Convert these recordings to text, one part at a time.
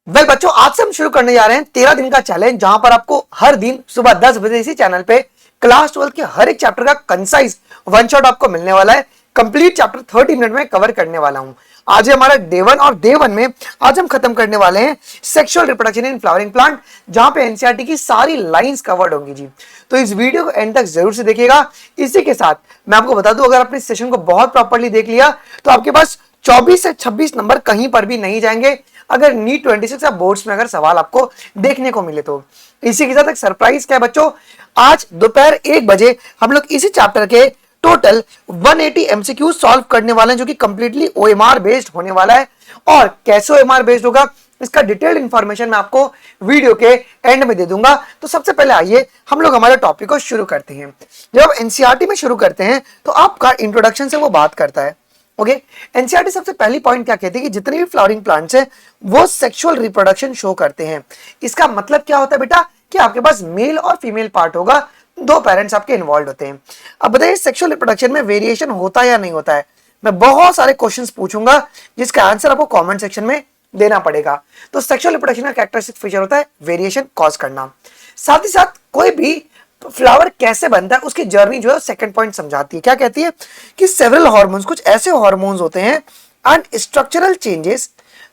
बच्चों, आज से हम शुरू करने जा रहे हैं 13 दिन का चैलेंज, जहां पर आपको हर दिन सुबह 10 बजे इसी चैनल पे क्लास 12 के हर एक चैप्टर का कंसाइज वन शॉट आपको मिलने वाला है। कंप्लीट चैप्टर 30 मिनट में कवर करने वाला हूं। आज हमारा डे 1 और डे 1 में आज हम खत्म करने वाले हैं sexual reproduction in flowering plant, जहां पे एनसीईआरटी की सारी लाइंस कवर्ड होंगी जी। तो इस वीडियो को एंड तक जरूर से देखिएगा। इसी के साथ मैं आपको बता दूं, अगर आपने इस सेशन को बहुत प्रॉपर्ली देख लिया तो आपके पास 24 से 26 नंबर कहीं पर भी नहीं जाएंगे, अगर नीट 26 या बोर्ड्स में अगर सवाल आपको देखने को मिले तो। इसी के साथ एक सरप्राइज क्या है बच्चों, आज दोपहर 1 बजे हम लोग इसी चैप्टर के टोटल 180 एमसीक्यू सॉल्व करने वाले हैं, जो कि कंप्लीटली ओएमआर बेस्ड होने वाला है। और कैसे ओएमआर बेस्ड होगा, इसका डिटेल्ड इंफॉर्मेशन मैं आपको वीडियो के एंड में दे दूंगा। तो सबसे पहले आइए हम लोग हमारे टॉपिक को शुरू करते हैं। जब एनसीईआरटी में शुरू करते हैं तो आपका इंट्रोडक्शन से वो बात करता है। ओके, एनसीईआरटी सबसे पहली पॉइंट क्या कहती है कि जितने भी फ्लावरिंग प्लांट्स हैं वो सेक्सुअल रिप्रोडक्शन शो करते हैं। इसका मतलब क्या होता है बेटा, कि आपके पास मेल और फीमेल पार्ट होगा, दो पेरेंट्स आपके इन्वॉल्व होते हैं। अब बताइए, सेक्सुअल रिप्रोडक्शन में वेरिएशन होता है या नहीं होता है? मैं बहुत सारे क्वेश्चंस पूछूंगा जिसका आंसर आपको कमेंट सेक्शन में देना पड़ेगा। तो सेक्सुअल रिप्रोडक्शन का कैरेक्टरिस्टिक फीचर होता है वेरिएशन कॉज करना। साथ ही साथ कोई भी फ्लावर कैसे बनता है उसकी जर्नी जो है सेकंड पॉइंट समझाती है। क्या कहती है कि सेवरल हार्मोन्स, कुछ ऐसे हार्मोन्स होते हैं एंड स्ट्रक्चरल चेंजेस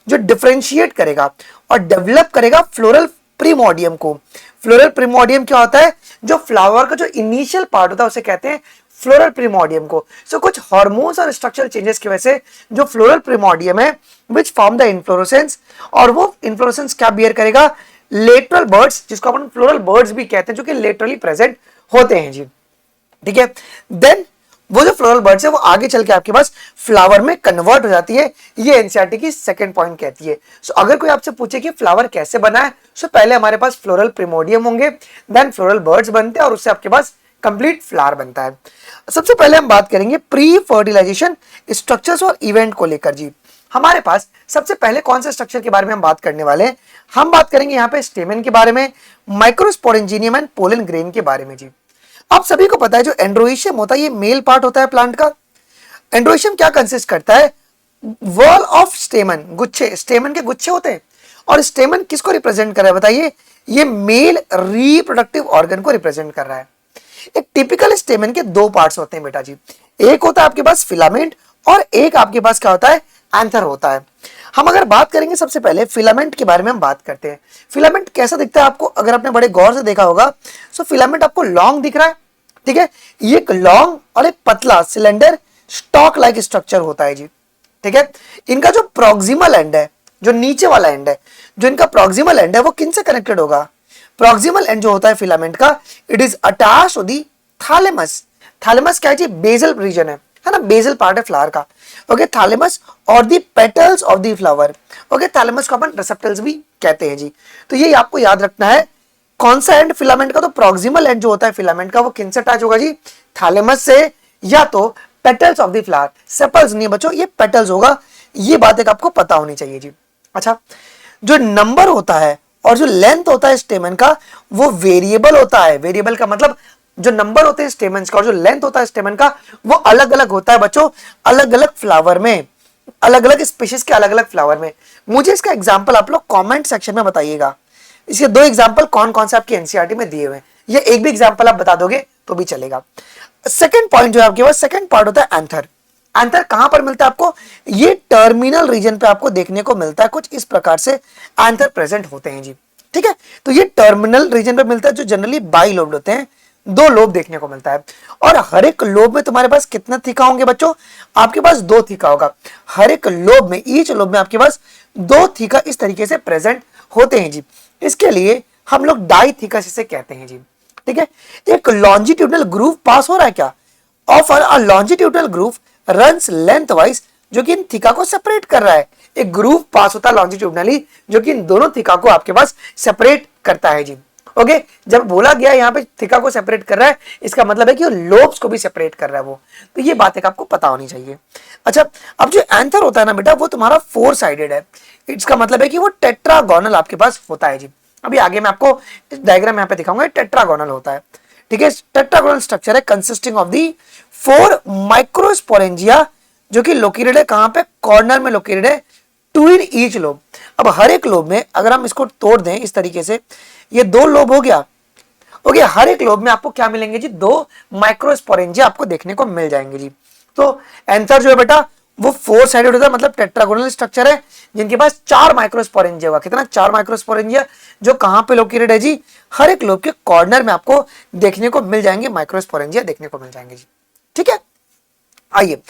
जो डिफरेंशिएट करेगा और डेवलप करेगा फ्लोरल प्रीमोडियम को। फ्लोरल प्रीमोडियम क्या होता है? जो फ्लावर का जो इनिशियल पार्ट होता है उसे कहते हैं फ्लोरल प्रीमोडियम को। सो कुछ हार्मोन्स और स्ट्रक्चरल चेंजेस की वजह से जो फ्लोरल प्रीमोडियम है विच फॉर्म द इन्फ्लोरेसेंस, और वो इन्फ्लोरेसेंस क्या बियर करेगा? लेटरल बर्ड्स, जिसको अपन फ्लोरल बर्ड्स भी कहते हैं, जो कि लेटरली प्रेजेंट होते हैं जी। ठीक है, देन वो जो फ्लोरल बर्ड्स है वो आगे चल के आपके पास फ्लावर में कन्वर्ट हो जाती है। ये एनसीईआरटी की सेकंड पॉइंट कहती है। सो अगर कोई आपसे पूछे कि फ्लावर कैसे बना है, सो पहले हमारे पास फ्लोरल प्रिमोडियम होंगे, देन फ्लोरल बर्ड्स बनते हैं और उससे आपके पास कंप्लीट फ्लावर बनता है। सबसे पहले हम बात करेंगे प्री फर्टिलाइजेशन स्ट्रक्चर्स और इवेंट को लेकर जी। हमारे पास सबसे पहले कौन से स्ट्रक्चर के बारे में हम बात करने वाले हैं? हम बात करेंगे यहाँ पे स्टेमेन के बारे में, माइक्रोस्पोरेंजिनियम एंड पोलन ग्रेन के बारे में जी। आप सभी को पता है जो एंड्रोइशियम होता है ये मेल पार्ट होता है प्लांट का। एंड्रोइशियम क्या कंसिस्ट करता है? वॉल ऑफ स्टेमन, गुच्छे, स्टेमन के गुच्छे होते हैं। और स्टेमन किसको रिप्रेजेंट कर रहा है बताइए? ये मेल रिप्रोडक्टिव ऑर्गन को रिप्रेजेंट कर रहा है। एक टिपिकल स्टेमन के दो पार्ट्स होते हैं बेटा जी, एक होता है आपके पास फिलामेंट और एक आपके पास क्या होता है? एंथर होता है। हम अगर बात करेंगे सबसे पहले फिलामेंट के बारे में हम बात करते हैं। फिलामेंट कैसा दिखता है आपको? अगर आपने बड़े गौर से देखा होगा, सो फिलामेंट आपको लॉन्ग दिख रहा है। ठीक है, ये एक लॉन्ग और एक पतला सिलेंडर स्टॉक लाइक स्ट्रक्चर होता है जी। ठीक है, इनका जो प्रॉक्सिमल एंड है, जो नीचे वाला एंड है, जो इनका प्रॉक्सिमल एंड है वो किन से कनेक्टेड होगा? प्रॉक्सिमल एंड जो होता है फिलामेंट का, it is attached to the thalamus. Thalamus क्या है जी? बेसल रीजन है ना, बेसल पार्ट है फ्लावर का। ओके, थैलेमस और the petals of the flower. Okay, thalamus को अपन रिसेप्टर्स भी कहते हैं जी। तो ये आपको याद रखना है। कौन सा एंड फिलामेंट का? तो प्रॉक्सिमल एंड जो होता है फिलामेंट का वो किन से अटैच होगा जी? थैलेमस से, या तो petals of the flower. Sepals नहीं बच्चों, ये पेटल्स होगा। ये बात एक आपको पता होनी चाहिए जी। अच्छा, जो नंबर होता है और जो लेंथ होता है स्टेमन का वो वेरिएबल होता है। वेरिएबल का मतलब जो नंबर होते हैं स्टेमन्स का और जो लेंथ होता है स्टेमन का वो अलग अलग होता है बच्चों, अलग अलग फ्लावर में, अलग अलग स्पीशीज के अलग अलग फ्लावर में। मुझे इसका एग्जांपल आप लोग कमेंट सेक्शन में बताइएगा। इसके दो एग्जांपल कौन कौन से आपके एनसीईआरटी में दिए हुए हैं, ये एक भी एग्जांपल आप बता दोगे तो भी चलेगा। सेकंड पॉइंट जो है आपके पास, सेकंड पार्ट होता है एंथर। एंथर कहां पर मिलता है आपको? ये टर्मिनल रीजन पे आपको देखने को मिलता है। कुछ इस प्रकार से एंथर प्रेजेंट होते हैं जी। ठीक है, तो ये टर्मिनल रीजन पे मिलता है, जो जनरली बाई लोब्ड होते हैं, दो लोब देखने को मिलता है। और हर एक लोब में तुम्हारे पास कितना थीका होंगे बच्चों? आपके पास दो थीका होगा। हर एक लोब में, ईच लोब में आपके पास दो थीका इस तरीके से प्रेजेंट होते हैं जी। इसके लिए हम लोग डाइथीकस इसे कहते हैं जी। ठीक है, एक लॉन्जिट्यूडनल ग्रूव पास हो रहा है क्या? Offer a longitudinal groove runs length wise, जो कि इन थीका को सेपरेट कर रहा है। एक ग्रूव पास होता है लॉन्जिट्यूडनली जो कि इन दोनों थीका को आपके पास सेपरेट करता है जी। ओके, जब बोला गया यहाँ पे थीका को सेपरेट कर रहा है, इसका मतलब है कि वो लोब्स को भी सेपरेट कर रहा है वो। तो ये बात एक आपको पता होनी चाहिए। अच्छा, अब जो एंथर होता है ना बेटा, वो तुम्हारा फोर साइडेड है। इसका मतलब है कि वो टेट्रागोनल आपके पास होता है जी। अभी आगे मैं आपको डायग्राम यहाँ पे दिखाऊंगा, टेट्रागोनल होता है। ठीक है, टेट्रागोनल स्ट्रक्चर है consisting of the four microsporangia, जो कि लोकेटेड है कहां पे? कॉर्नर में लोकेटेड है टू इन ईच लोब। अब हर एक लोब में अगर हम इसको तोड़ दें इस तरीके से, ये 2 लोब हो गया। ओके, हर एक लोब में आपको क्या मिलेंगे जी, 2 माइक्रोस्पोरेंजिया आपको देखने को मिल जाएंगे जी। तो आंसर जो है बेटा वो 4 साइडेड होता है, मतलब टेट्रागोनल स्ट्रक्चर है जिनके पास 4 माइक्रोस्पोरेंजिया होगा। कितना? 4 माइक्रोस्पोरेंजिया, जो कहां पे लोकेटेड है जी, हर एक लोब के कॉर्नर में आपको देखने को मिल जाएंगे, माइक्रोस्पोरेंजिया देखने को मिल जाएंगे जी। ठीक है, आइए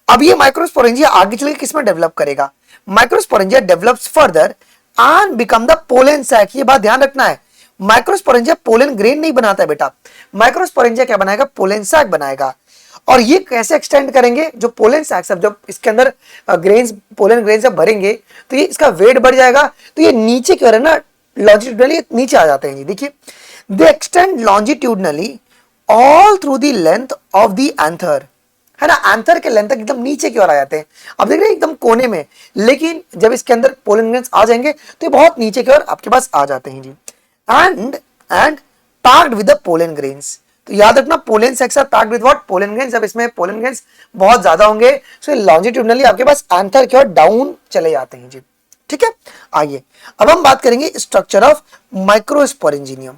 अब ये माइक्रोस्पोरेंजिया आगे चल के किसमें डेवलप करेगा? Microsporangia develops further and become the pollen sac. ये बात ध्यान रखना है, माइक्रोस्पोरेंजिया पोलन ग्रेन नहीं बनाता है बेटा, माइक्रोस्पोरेंजिया क्या बनाएगा? पोलन सैक बनाएगा। और ये कैसे एक्सटेंड करेंगे? जो पोलन सैक सब जब इसके अंदर ग्रेन्स, पोलन ग्रेन जब भरेंगे तो ये इसका वेट बढ़ जाएगा, तो ये नीचे की ओर है ना, लॉन्जिट्यूडनली नीचे आ जाते हैं जी। देखिए, they extend longitudinally all through the length of the anther, है ना, एंथर के लेंथ तक एकदम नीचे की ओर आ जाते हैं। अब देख रहे हैं एकदम कोने में, लेकिन जब इसके अंदर पोलन ग्रेन्स आ जाएंगे तो ये बहुत नीचे की ओर आपके पास आ जाते हैं जी। And packed with the pollen grains. तो याद रखना, pollen sacs are packed with what? Pollen grains. जब इसमें पोलन ग्रेन्स बहुत ज्यादा होंगे तो लॉन्जिट्यूडनली आपके पास एंथर की ओर डाउन चले जाते हैं जी। ठीक है, आइए अब हम बात करेंगे स्ट्रक्चर ऑफ माइक्रोस्पोरेंजियम।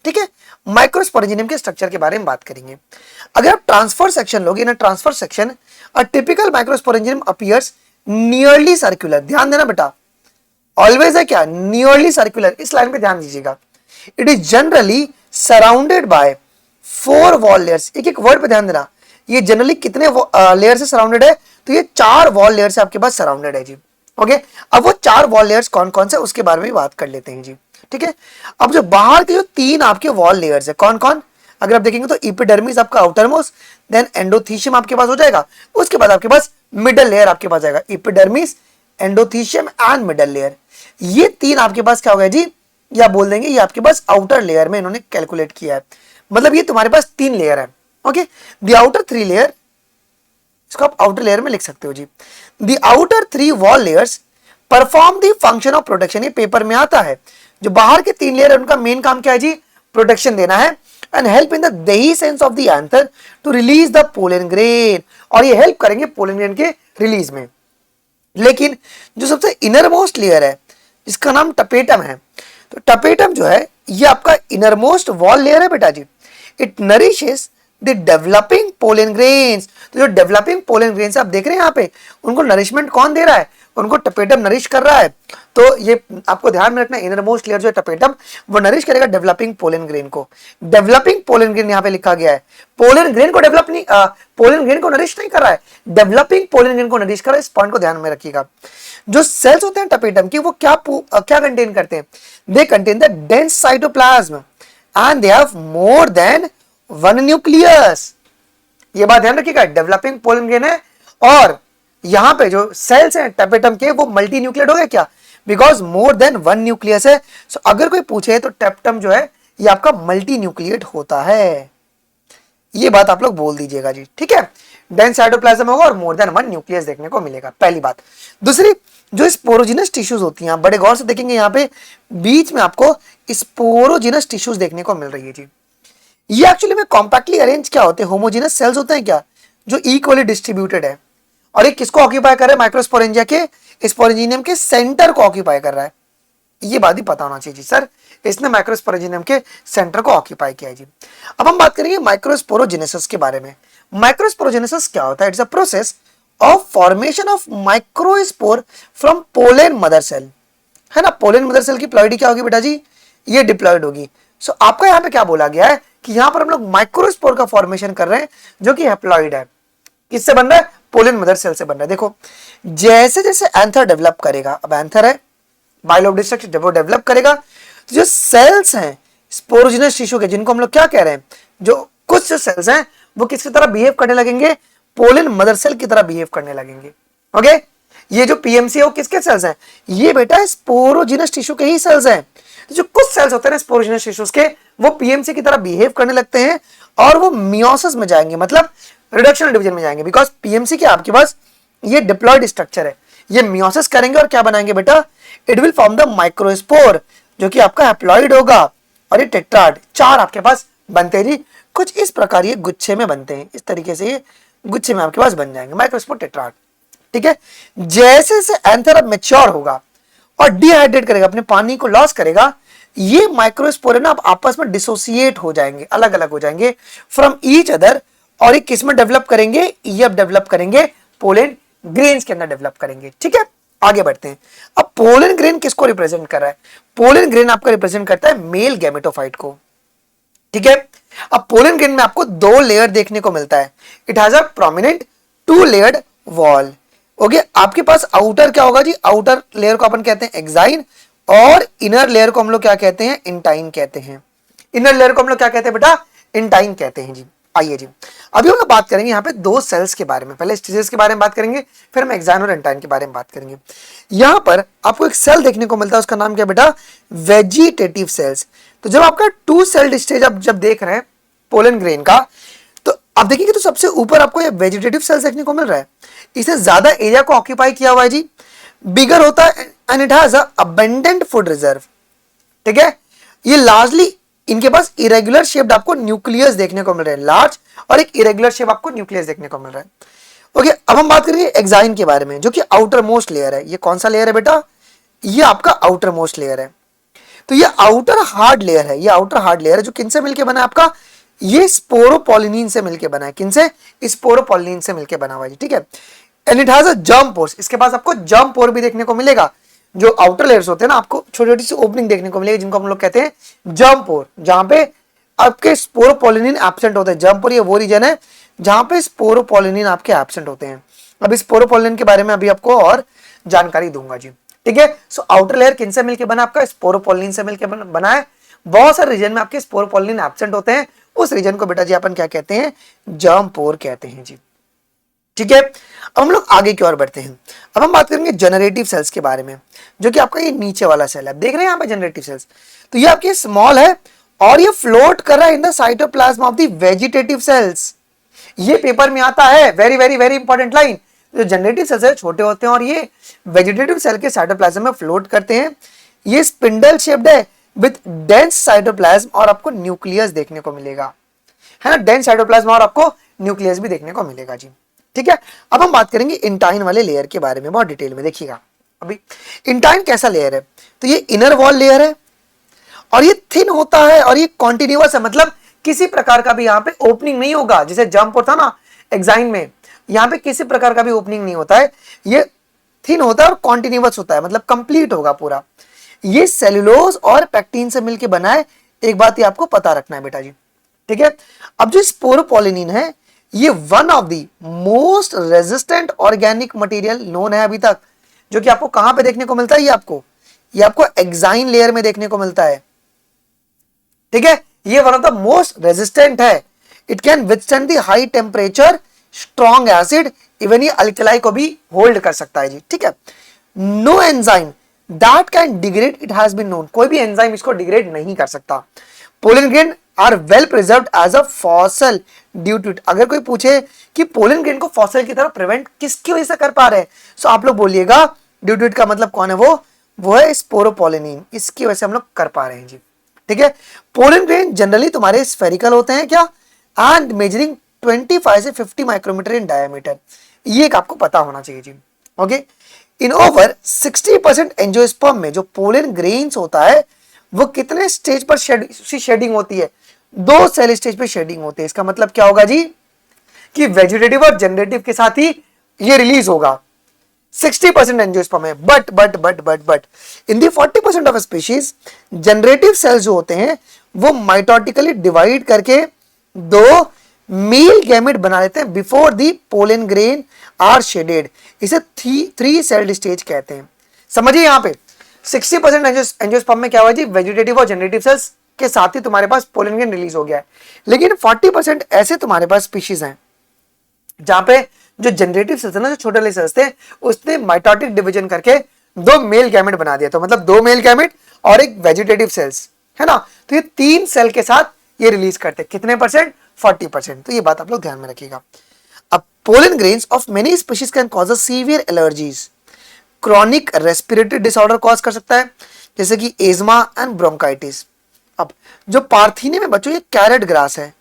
ठीक है, माइक्रोस्पोरेंजियम के स्ट्रक्चर के बारे में बात करेंगे। अगर आप ट्रांसफर सेक्शन लोगे ना, transfer section, a typical microsporangium appears nearly circular. ध्यान देना बेटा, ऑलवेज है क्या? Nearly circular. इस लाइन पे ध्यान दीजिएगा। It is generally surrounded by 4 wall layers. एक एक वर्ड पे ध्यान देना, ये जनरली कितने लेयर से सराउंडेड है? तो ये 4 वॉल लेयर से आपके पास सराउंडेड है जी। ओके, अब वो 4 वॉल लेयर्स कौन कौन से, उसके बारे में बात कर लेते हैं जी। ठीक है, अब जो बाहर के जो 3 आपके वॉल लेयर्स है, कौन कौन? अगर आप देखेंगे तो एपिडर्मिस आपका आउटर मोस्ट, देन एंडोथीशियम आपके पास हो जाएगा, उसके बाद आपके पास मिडल लेयर आपके पास जाएगा, epidermis, endothecium and middle layer. ये 3 आपके पास क्या हो गया जी, या बोल देंगे ये आपके पास आउटर लेयर में इन्होंने कैलकुलेट किया है, मतलब ये तुम्हारे पास 3 लेयर है। ओके, द आउटर 3 लेयर, इसको आप आउटर लेयर में लिख सकते हो जी। The outer 3 wall layers perform the function of protection. ये पेपर में आता है, जो बाहर के 3 लेयर है उनका मेन काम क्या है जी? प्रोटेक्शन देना है। And help in the dehiscence of the anther to release the pollen grain, और ये हेल्प करेंगे पोलन ग्रेन के रिलीज में। लेकिन जो सबसे इनर मोस्ट लेयर है, जिसका नाम टपेटम है, तो टपेटम जो है ये आपका इनर मोस्ट वॉल लेयर है बेटा जी। It nourishes the developing pollen grains. तो जो डेवलपिंग पोलन ग्रेन्स आप देख रहे हैं यहाँ पे, उनको नरिशमेंट कौन दे रहा है? उनको टपेटम नरिश कर रहा है। तो ये आपको ध्यान में रखना, इनर मोस्ट लेयर जो है टपेटम, वो नरिश करेगा डेवलपिंग पोलन ग्रेन को। डेवलपिंग पोलन ग्रेन यहाँ पे लिखा गया है, पोलन ग्रेन को डेवलप नहीं, पोलन ग्रेन को नरिश नहीं कर रहा है, डेवलपिंग पोलन ग्रेन को नरिश कर रहा है। इस पॉइंट को ध्यान में रखिएगा। जो सेल्स होते हैं टपेटम के, वो क्या कंटेन करते हैं? They contain the dense cytoplasm and they have more than 1 nucleus. ये बात ध्यान रखिएगा, डेवलपिंग पोलन ग्रेन है और यहां पे जो सेल्स हैं टपेटम के, वो मल्टी न्यूक्लियड हो गए क्या? बिकॉज मोर देन 1 न्यूक्लियस है। सो अगर कोई पूछे तो टपेटम जो है ये आपका मल्टी न्यूक्लियड होता है। ये बात आप लोग बोल दीजिएगा जी। ठीक है, डेंस साइटोप्लाज्म होगा और मोर देन 1 न्यूक्लियस देखने को मिलेगा, पहली बात। दूसरी, जो स्पोरोजिनस टिश्यूज होती हैं, बड़े गौर से देखेंगे यहाँ पे बीच में आपको स्पोरोजिनस टिश्यूज देखने को मिल रही है जी। ये एक्चुअली में कॉम्पैक्टली अरेंज क्या होते हैं? होमोजेनस सेल्स होते हैं क्या, जो इक्वली डिस्ट्रीब्यूटेड है। और ये किसको ऑक्यूपाई कर रहा है? माइक्रोस्पोरेंजिया के स्पोरेंजियम के सेंटर को ऑक्यूपाई कर रहा है। ये बात ही पता होना चाहिए जी सर, इसने माइक्रोस्पोरेंजियम के सेंटर को ऑक्यूपाई किया है जी। अब हम बात करेंगे माइक्रोस्पोरोजेनेसिस के बारे में। माइक्रोस्पोरोजेनेसिस क्या होता है? It's a process of formation of microspore from pollen mother cell, है ना। पोलन मदर सेल की प्लॉइडी क्या होगी बेटा जी? ये डिप्लॉइड होगी। सो आपका यहाँ पे क्या बोला गया है कि यहाँ पर हम लोग माइक्रोस्पोर का फॉर्मेशन कर रहे हैं, जो कि हैप्लॉइड है। किससे बन रहा है? पोलन मदर सेल से बन रहा है। देखो, जैसे जैसे एंथर डेवलप करेगा, अब एंथर है बाइलोब डिस्ट्रक्शन, जब वो डेवलप करेगा तो जो सेल्स हैं स्पोरोजिनस टिश्यू के, जिनको हम लोग क्या कह रहे हैं, जो कुछ जो सेल्स हैं वो किसकी तरह बिहेव करने लगेंगे? पोलन मदर सेल की तरह बिहेव करने लगेंगे। ओके, ये जो पीएमसी है वो किसके सेल्स हैं? ये बेटा स्पोरोजिनस टिश्यू के ही सेल्स हैं। तो जो कुछ सेल्स होते हैं ना स्पोरोजिनस टिश्यूज के, वो पीएमसी की तरह बिहेव करने लगते हैं और वो मियोसिस में जाएंगे, मतलब रिडक्शन डिवीजन में जाएंगे। बिकॉज पीएमसी के आपके पास ये डिप्लॉयड स्ट्रक्चर है, ये मियोसिस करेंगे और क्या बनाएंगे बेटा? It will form the microspore, जो कि आपका हैप्लॉइड होगा, और ये टेट्राड 4 आपके पास बनते हैं जी। कुछ इस प्रकार ये गुच्छे में बनते हैं, इस तरीके से ये गुच्छे में आपके पास बन जाएंगे माइक्रोस्पोर टेट्राड। ठीक है, जैसे से एंथर अब मैच्योर होगा और डिहाइड्रेट करेगा, अपने पानी को लॉस करेगा, ये माइक्रोस्पोर ना अब आपस में डिसोसिएट हो जाएंगे, अलग अलग हो जाएंगे फ्रॉम ईच अदर, और एक किस में डेवलप करेंगे, ये अब डेवलप करेंगे पोलन ग्रेन्स के अंदर डेवलप करेंगे। ठीक है, आगे बढ़ते हैं। अब पोलन ग्रेन किसको रिप्रेजेंट कर रहा है? पोलन ग्रेन आपका रिप्रेजेंट करता है मेल गैमेटोफाइट को। ठीक है, अब पोलन ग्रेन में आपको दो लेयर देखने को मिलता है। It has a prominent to layered wall. Okay, आपके पास आउटर क्या होगा जी? आउटर लेयर को अपन कहते हैं एक्साइन, और इनर लेयर को हम लोग क्या कहते हैं? इंटाइन कहते हैं। इनर लेयर को हम लोग क्या कहते हैं बेटा? इंटाइन कहते हैं जी। आइए जी, अभी हम लोग बात करेंगे यहाँ पे दो सेल्स के बारे में। पहले स्टेजेस के बारे में बात करेंगे, फिर हम एक्साइन और इंटाइन के बारे में बात करेंगे। यहाँ पर आपको एक सेल देखने को मिलता है, उसका नाम क्या बेटा? Vegetative cells. तो जब आपका टू सेल्ड स्टेज आप जब देख रहे हैं पोलन ग्रेन का, तो आप देखिए तो सबसे ऊपर आपको ये वेजिटेटिव सेल्स देखने को मिल रहा है। इसने ज्यादा एरिया को ऑक्यूपाई किया हुआ है जी, बिगर होता है, and it has abundant food reserve. ठीक है, ये लार्जली इनके पास इरेगुलर शेप्ड आपको न्यूक्लियस देखने को मिल रहे हैं, लार्ज, और एक इरेगुलर शेप आपको न्यूक्लियस देखने को मिल रहा है। ओके, अब हम बात करेंगे एक्साइन के बारे में, जो कि आउटर मोस्ट लेयर है। ये कौन सा लेयर है बेटा? ये आपका आउटर मोस्ट लेयर है। तो ये आउटर हार्ड लेयर है, ये आउटर हार्ड लेयर है जो किनसे मिलके बना है आपका? ये स्पोरोपोलिनिन से मिलके बना है। किनसे? स्पोरोपोलिनिन से मिलके बना हुआ है। ठीक है, and it has a germ pores. इसके पास आपको जर्म पोर भी देखने को मिलेगा। जो आउटर लेयर्स होते हैं ना, आपको छोटी छोटी सी ओपनिंग देखने को मिलेगी, जिनको हम लोग कहते हैं जर्म पोर, जहां पे आपके स्पोरोपोलिनिन एब्सेंट होते हैं। जर्म पोर ये वो रीजन है जहां पे स्पोरोपोलिनिन आपके एब्सेंट होते हैं। अब इस स्पोरोपोलिनिन के बारे में अभी आपको और जानकारी दूंगा जी। ठीक है, सो आउटर लेयर किनसे मिलके बना? आपका स्पोरोपोलिनिन से मिलके बना है। बहुत सारे रीजन में आपके स्पोरोपोलिनिन एब्सेंट होते हैं, उस रीजन को बेटा जी अपन क्या कहते हैं? जर्म पोर कहते हैं जी। ठीक है, अब हम लोग आगे की ओर बढ़ते हैं। अब हम बात करेंगे जनरेटिव सेल्स के बारे में, जो कि आपका ये नीचे वाला सेल है। देख रहे हैं यहाँ पे जनरेटिव सेल्स, तो ये आपके स्मॉल है और ये फ्लोट कर रहा है in the cytoplasm of the vegetative cells. ये पेपर में आता है, very very very important line. जो जनरेटिव सेल्स है छोटे होते हैं और ये वेजिटेटिव सेल के साइटोप्लाज्म में फ्लोट करते हैं। ये स्पिंडल शेप्ड है विद डेंस साइटोप्लाज्म, और आपको न्यूक्लियस देखने को मिलेगा, है ना? डेंस साइटोप्लाज्म और आपको न्यूक्लियस भी देखने को मिलेगा जी। ठीक है, अब हम बात करेंगे इंटाइन वाले लेयर के बारे में बहुत डिटेल में। देखिएगा अभी इंटाइन कैसा लेयर है, तो ये इनर वॉल लेयर है और ये थिन होता है और ये कॉन्टिन्यूअस है, मतलब किसी प्रकार का भी यहाँ पे ओपनिंग नहीं होगा। जैसे जंप था ना एक्साइन में, यहाँ पे किसी प्रकार का भी ओपनिंग नहीं होता है। ये थिन होता है और कॉन्टिन्यूअस होता है, मतलब कंप्लीट होगा पूरा। ये सेलुलोज और पैक्टिन से मिलकर बना है। एक बात ये आपको पता रखना है बेटा जी। ठीक है, अब जो स्पोरोपोलिनिन है, ये one of the most resistant organic material known है अभी तक, जो कि आपको कहां पे देखने को मिलता है? ये आपको एक्साइन लेयर में देखने को मिलता है। ठीक है, ये one of the most resistant है। It can withstand the high temperature, strong acid, even ये अल्कलाई को भी होल्ड कर सकता है जी। ठीक है, no enzyme that can degrade it has been known. कोई भी एंजाइम इसको डिग्रेड नहीं कर सकता। Pollen grain are well preserved as a fossil due to it. अगर कोई पूछे कि पोलन ग्रेन को फॉसल की तरह प्रिवेंट किसकी वजह से कर पा रहे हैं, तो आप लोग बोलिएगा ड्यू टू इट का मतलब कौन है? वो है स्पोरोपोलिनिन। इसकी वजह से हम लोग कर पा रहे हैं जी। ठीक है, पोलन ग्रेन जनरली तुम्हारे स्फेरिकल होते हैं क्या, एंड मेजरिंग 25 से 50 माइक्रोमीटर इन डायमीटर। ये एक आपको पता होना चाहिए जी। ओके, इन ओवर 60% एंजियोस्पर्म में जो पोलन ग्रेन्स होता है, वो कितने स्टेज पर शेडिंग होती है? 2 सेल स्टेज पे शेडिंग होती है। इसका मतलब क्या होगा जी कि वेजिटेटिव और जनरेटिव के साथ ही ये रिलीज होगा। 60% एंजियोस्पर्म है, but in the 40% of species generative cells जो होते हैं वो माइटोटिकली डिवाइड करके 2 मेल गैमेट बना लेते हैं before the pollen grain are shedded. इसे 3 सेल्ड स्टेज कहते हैं। समझिए यहाँ पे 60% एंजियोस्पर्म में क्या हुआ जी, वेजिटेटिव और जनरेटिव सेल्स के साथ ही तुम्हारे पास पोलन ग्रेन रिलीज हो गया है। लेकिन 40% ऐसे तुम्हारे पास स्पीशीज हैं जहां पे जो जनरेटिव सेल्स है ना, जो छोटे वाले सेल्स थे, उसने माइटोटिक डिवीजन करके 2 मेल गैमेट बना दिया। तो मतलब 2 मेल गैमेट और एक वेजिटेटिव सेल्स, है ना? तो ये 3 सेल के साथ ये रिलीज करते हैं। कितने परसेंट? 40%। तो ये बात आप लोग ध्यान में रखिएगा। अब pollen grains of many species can cause a severe allergies, chronic respiratory disorder cause कर सकता है, जैसे कि एज्मा एंड ब्रोंकाइटिस। अब जो पार्थिनियम में बच्चों, ये कैरेट ग्रास है।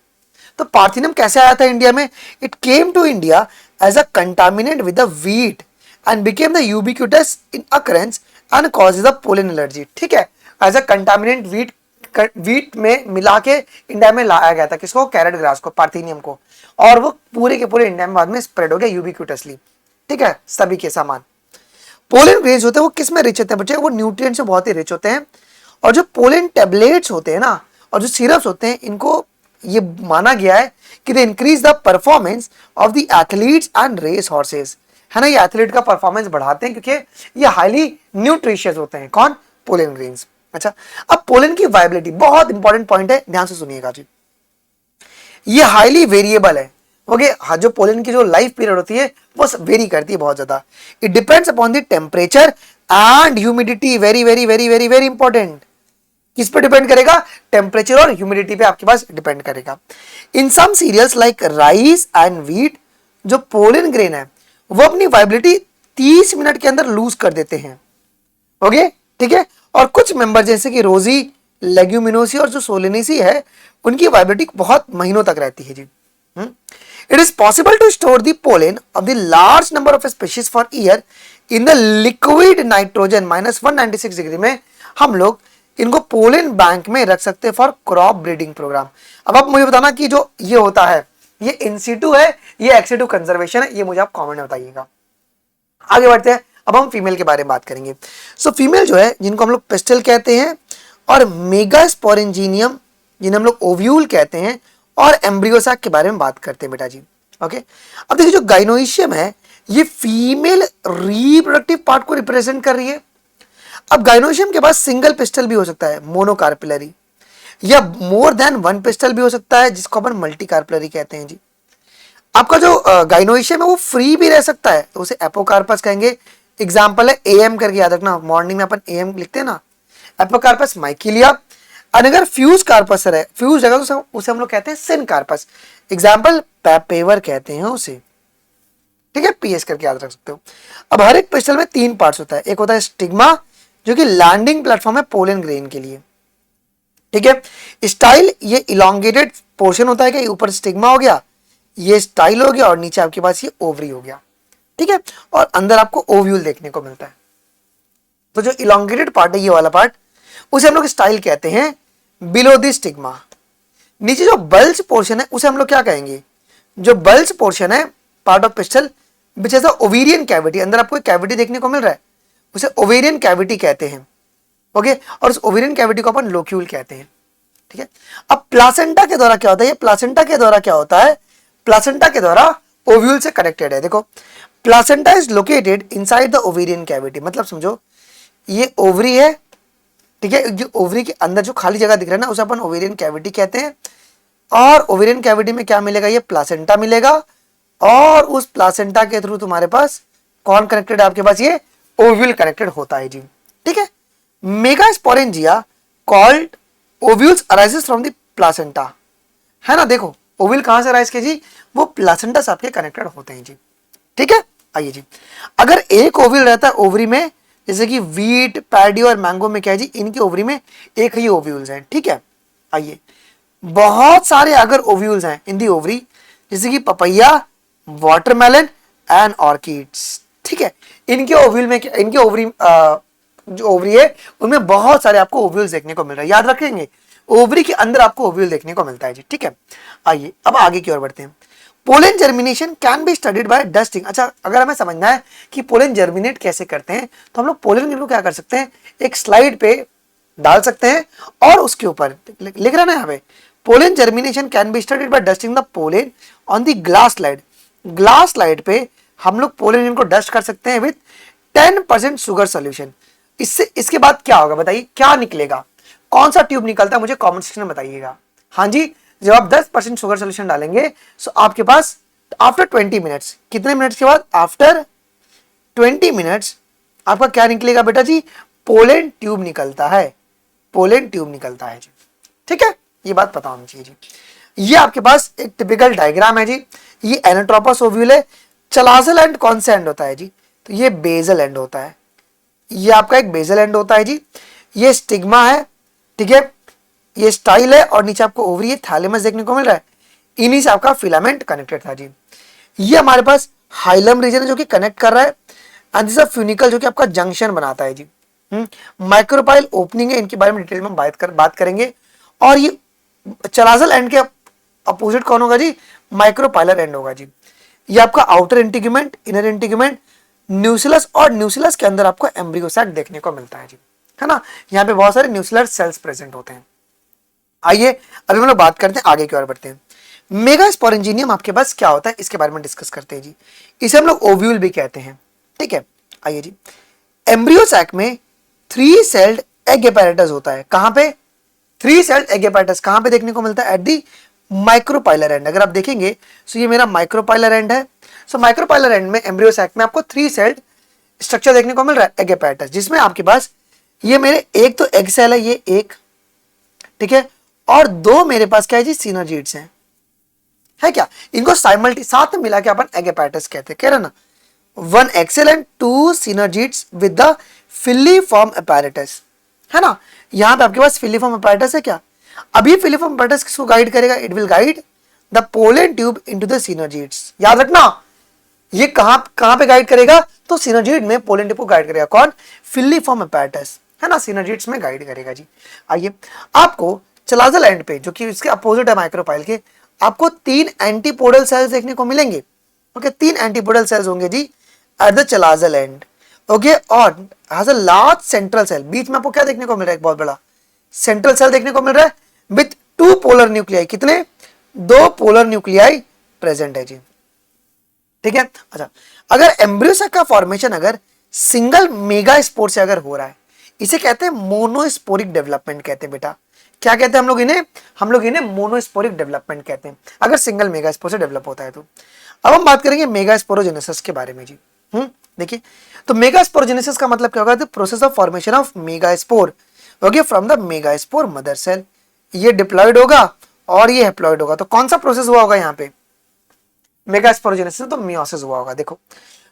तो पार्थिनियम कैसे आया था इंडिया में? It came to India as a contaminant with the wheat and became the ubiquitous in occurrence and causes the pollen allergy. ठीक है, एज अ कंटामिनेंट वीट में मिला के इंडिया में लाया गया था, किसको, कैरेट ग्रास को, पार्थेनियम को, और वो पूरे के पूरे इंडिया में बाद में स्प्रेड हो गया यूबिक्यूटसली। ठीक है, सभी के सामान। पोलन ग्रेन्स होते हैं वो किस में रिच होते हैं बच्चे, वो न्यूट्रिएंट से बहुत ही रिच होते हैं। और जो पोलन टैबलेट्स होते हैं ना, और जो सिरप्स होते हैं, इनको ये माना गया है कि they increase the performance of the athletes and race horses, है ना, ये एथलीट का परफॉर्मेंस बढ़ाते हैं क्योंकि ये हाईली न्यूट्रिशियस होते हैं। कौन, पोलन ग्रेन्स। अच्छा, अब पोलन की वायबिलिटी बहुत इंपॉर्टेंट पॉइंट है, ध्यान से सुनिएगा जी। ये हाईली वेरिएबल है, ओके। हाँ, जो पोलन की जो लाइफ पीरियड होती है वो वेरी करती है बहुत ज्यादा। It depends upon the temperature and humidity, very very very very very important. किस पे डिपेंड करेगा, टेम्परेचर और ह्यूमिडिटी पे आपके पास डिपेंड करेगा। In some cereals like rice and wheat, जो पोलन ग्रेन है वो अपनी वाइबिलिटी 30 मिनट के अंदर लूज कर देते हैं, ओके। ठीक है, और कुछ मेंबर जैसे कि रोजी, लेग्यूमिनोसी और जो सोलेनेसी है, उनकी वाइबिलिटी बहुत महीनों तक रहती है जी। It is possible to store the pollen of the large number of species for year in the liquid nitrogen -196 degree में। हम लोग इनको पोलन बैंक में रख सकते हैं फॉर क्रॉप ब्रीडिंग प्रोग्राम। अब आप मुझे बताना कि जो ये होता है ये इन सीटू है, ये एक्स-सीटू कंजर्वेशन है, ये मुझे आप कमेंट में बताइएगा। आगे बढ़ते हैं, अब हम फीमेल के बारे में बात करेंगे। सो फीमेल जो है, जिनको हम लोग पिस्टल कहते हैं, और मेगास्पोरेंजिनियम जिन्हें हम लोग ओव्यूल कहते हैं, और एम्ब्रियोसैक के बारे में बात करते हैं बेटा जी, ओके। अब देखिए, जो गाइनोइशियम है ये फीमेल रिप्रोडक्टिव पार्ट को रिप्रेजेंट कर रही है। अब गाइनोइशियम के पास सिंगल पिस्टल भी हो सकता है, मोनोकार्पिलरी, या मोर देन वन पिस्टल भी हो सकता है, जिसको अपन मल्टीकार्पिलरी कहते हैं जी। आपका जो गाइनोइशियम है वो फ्री भी रह सकता है, तो उसे एपोकार्पस कहेंगे। एग्जांपल है एएम करके याद रखना, मॉर्निंग में अपन एएम लिखते हैं ना, एपोकार्पस माइकिलिया। और अगर फ्यूज कार्पस है, फ्यूज है, तो उसे हम लोग कहते हैं सिन कार्पस, एग्जाम्पल पेवर कहते हैं उसे। ठीक है, पीएस करके याद रख सकते हो। अब हर एक पिस्टल में 3 पार्ट्स होता है, एक होता है स्टिग्मा जो कि लैंडिंग प्लेटफॉर्म है पोलन ग्रेन के लिए। ठीक है, स्टाइल ये इलोंगेटेड पोर्शन होता है कि ऊपर स्टिग्मा हो गया, ये स्टाइल हो गया, और नीचे आपके पास ये ओवरी हो गया। ठीक है, और अंदर आपको ओव्यूल देखने को मिलता है। तो जो इलोंगेटेड पार्ट है ये वाला पार्ट, उसे हम लोग स्टाइल कहते हैं बिलो द स्टिग्मा। नीचे जो बल्ज पोर्शन है उसे हम लोग क्या कहेंगे, जो बल्ज पोर्शन है part of pistol which is the ovarian cavity, अंदर आपको एक कैविटी देखने को मिल रहा है, उसे ओवेरियन कैविटी कहते हैं, ओके। और उस ओवेरियन कैविटी को अपन लोक्यूल कहते हैं। ठीक है, अब प्लासेंटा के द्वारा क्या होता है, ये प्लासेंटा के द्वारा क्या होता है, प्लासेंटा के द्वारा ओव्यूल से कनेक्टेड है। देखो, placenta is located inside the ovarian cavity, मतलब समझो ये ओवरी है, ठीक है, जो ओवरी के अंदर जो खाली जगह दिख रहा है ना, उसे अपन ओवेरियन कैविटी कहते हैं। और ओवेरियन कैविटी में क्या मिलेगा, ये प्लासेंटा मिलेगा, और उस प्लासेंटा के थ्रू तुम्हारे पास कौन कनेक्टेड है, आपके पास ये ओव्यूल कनेक्टेड होता है जी। ठीक है, megasporangia called ovules arises from the placenta, है ना। देखो ओव्यूल कहां से अराइज के जी, वो प्लासेंटा से आपके कनेक्टेड होते हैं जी। ठीक है, आइए जी, अगर एक ओव्यूल रहता है ओवरी में, जैसे कि वीट, पैडी और मैंगो में क्या है जी, इनकी ओवरी में एक ही ओव्यूल्स हैं। ठीक है, आइए, बहुत सारे अगर ओव्यूल्स हैं इन दी ओवरी, जैसे कि पपैया, वाटरमेलन एंड ऑर्किड्स। ठीक है, इनके ओव्यूल में इनके ओवरी जो ओवरी है उनमें बहुत सारे आपको ओव्यूल्स देखने को मिल रहा है, याद रखेंगे, ओवरी के अंदर आपको ओव्यूल देखने को मिलता है जी। ठीक है, आइए अब आगे की ओर बढ़ते हैं। Pollen germination can be studied by dusting. अच्छा, अगर हमें समझना है कि पोलन जर्मिनेट कैसे करते हैं, तो हम लोग पोलन ग्रेन को क्या कर सकते हैं, एक स्लाइड पे डाल सकते हैं, और उसके ऊपर लिख रहा ना यहाँ पे, pollen germination can be studied by dusting the pollen on the glass slide. Glass slide पे हम लोग पोलन ग्रेन को डस्ट कर सकते हैं विद 10% शुगर सोल्यूशन। इससे इसके बाद क्या होगा बताइए, क्या निकलेगा, कौन सा ट्यूब निकलता है, मुझे कमेंट सेक्शन में बताइएगा। हाँ जी, जब आप 10% शुगर सोल्यूशन डालेंगे, सो आपके पास आफ्टर 20 मिनट्स, कितने मिनट्स के बाद, आफ्टर 20 मिनट्स आपका क्या निकलेगा बेटा जी, पोलन ट्यूब निकलता है, पोलन ट्यूब निकलता है जी। ठीक है, ये बात पता होनी चाहिए जी। ये आपके पास एक टिपिकल डायग्राम है जी, ये एनाट्रोपस ओव्यूल है, चलाजल एंड कौन सा एंड होता है जी, तो ये बेजल एंड होता है, ये आपका एक बेजल एंड होता है जी। ये स्टिग्मा है, ठीक है, ये स्टाइल है, और नीचे आपको ओवरी है, थैलेमस देखने को मिल रहा है, इन्हीं से आपका फिलामेंट कनेक्टेड था जी। ये हमारे पास हाइलम रीजन है जो कि कनेक्ट कर रहा है एंड दिस फ्यूनिकल जो कि आपका जंक्शन बनाता है जी। माइक्रोपाइल ओपनिंग है, इनके बारे में डिटेल में बात करेंगे। और ये चलाजल एंड के अपोजिट कौन होगा जी? माइक्रोपाइलर एंड होगा जी। ये आपका आउटर इंटीग्यूमेंट, इनर इंटीग्यूमेंट, न्यूसिलस, और न्यूसिलस के अंदर आपको एम्ब्रियो सैक देखने को मिलता है जी, है ना। यहाँ पे बहुत सारे न्यूसिलर सेल्स प्रेजेंट होते हैं। आइए अभी हम लोग बात करते हैं, आगे की ओर बढ़ते हैं। मेगास्पोरेंजियम आपके पास क्या होता है इसके बारे में डिस्कस करते हैं जी। इसे हम लोग ओव्यूल भी कहते हैं, ठीक है। आइए जी, एम्ब्रियो सैक में 3 सेल्ड एग एपैरेटस होता है। कहां पे? 3 सेल्ड एग एपैरेटस कहां पे देखने को मिलता है? At the micropylar and. अगर आप देखेंगे तो ये मेरा माइक्रोपाइलर एंड है। सो माइक्रोपाइलर एंड में एम्ब्रियो सैक में आपको 3 सेल्ड स्ट्रक्चर देखने को मिल रहा है, एग एपैरेटस, जिसमें आपके पास ये मेरे एक तो एग सेल है, ये एक, ठीक है, और 2 मेरे पास क्या है जी? सिनर्जिड्स हैं, है क्या? इनको साथ में मिला के अपन एग एपैरेटस कहते हैं, कह रहे ना। 1 egg cell and 2 synergids with the filiform apparatus, है ना। यहां पे आपके पास फिलीफॉर्म एपैरेटस है क्या? अभी फिलीफॉर्म एपैरेटस किसको गाइड करेगा? It will guide the pollen tube into the synergids. याद रखना, ये कहां पे गाइड करेगा? तो सिनर्जिड में पोलन ट्यूब को गाइड करेगा। कौन? फिलीफॉर्म एपैरेटस, है ना, सिनर्जिड्स में गाइड करेगा जी। आइए, आपको चलाजल एंड पे, जो कि इसके अपोजिट है माइक्रोपाइल के, आपको 3 एंटीपोडल सेल्स देखने को मिलेंगे। ओके, 3 एंटीपोडल सेल्स होंगे जी at the chalazal end. Okay, और has a large central cell. बीच में आपको क्या देखने को मिल रहा है? एक बहुत बड़ा सेंट्रल सेल देखने को मिल रहा है विथ 2 पोलर न्यूक्लियाई। कितने? 2 पोलर न्यूक्लियाई प्रेजेंट है जी, ठीक है। अच्छा, अगर एम्ब्रियो सैक का फॉर्मेशन अगर सिंगल मेगास्पोर से अगर हो रहा है, इसे कहते हैं मोनोस्पोरिक डेवलपमेंट कहते हैं बेटा। क्या कहते हैं हम लोग इन्हें? हम लोग इन्हें मोनोस्पोरिक डेवलपमेंट कहते हैं, अगर सिंगल मेगास्पोर से डेवलप होता है तो। अब हम बात करेंगे मेगास्पोरोजेनेसिस के बारे में जी। देखिए, तो मेगास्पोरोजेनेसिस का मतलब क्या होगा? The process of formation of megaspore, okay, from the megaspore mother cell. ये डिप्लॉयड होगा और ये हैप्लॉयड होगा। तो कौन सा प्रोसेस हुआ होगा यहाँ पे? मेगास्पोरोजेनेसिस, तो मियोसिस हुआ होगा। देखो,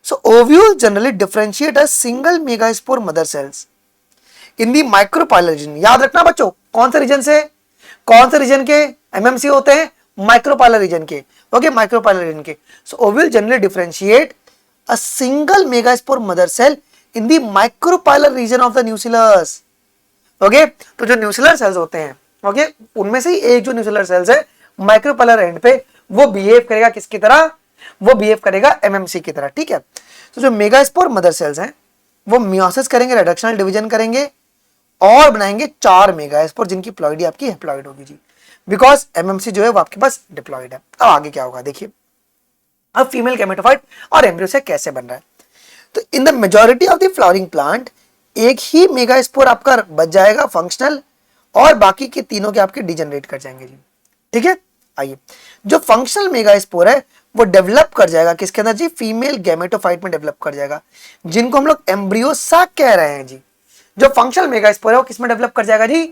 so ovule generally differentiate a single megaspore mother cells in the micropylar region. याद रखना बच्चों, कौन से रीजन से? कौन से रीजन के एमएमसी होते हैं? माइक्रोपाइलर रीजन के, ओके, माइक्रोपाइलर रीजन के। So ovule generally differentiate a single megaspore mother cell in the micropylar region of the nucellus. Okay, तो जो न्यूसिलर सेल्स होते हैं, ओके, उनमें से ही एक जो न्यूसिलर सेल्स है माइक्रोपाइलर एंड पे, वो बिहेव करेगा किसकी तरह? वो बिहेव करेगा एमएमसी की तरह, ठीक है। तो जो मेगास्पोर मदर सेल्स हैं वो मियोसिस करेंगे, रिडक्शनल डिवीजन करेंगे और बनाएंगे 4 मेगास्पोर, जिनकी प्लॉइडी आपकी हैप्लॉइड होगी जी, बिकॉज एमएमसी जो है वो आपके पास डिप्लॉइड है। अब आगे क्या होगा देखिए, अब फीमेल गैमेटोफाइट और एम्ब्रियो से कैसे बन रहा है। तो इन the majority of the flowering plant एक ही मेगास्पोर आपका बच जाएगा फंक्शनल, और बाकी के तीनों के आपके डिजेनरेट कर जाएंगे जी, ठीक है। आइए, जो फंक्शनल मेगास्पोर है वो डेवलप कर जाएगा किसके अंदर जी? फीमेल गैमेटोफाइट में डेवलप कर जाएगा, जिनको हम लोग एम्ब्रियो सैक कह रहे हैं जी। जो फंक्शनल मेगास्पोर है वो किसमें डेवलप कर जाएगा जी?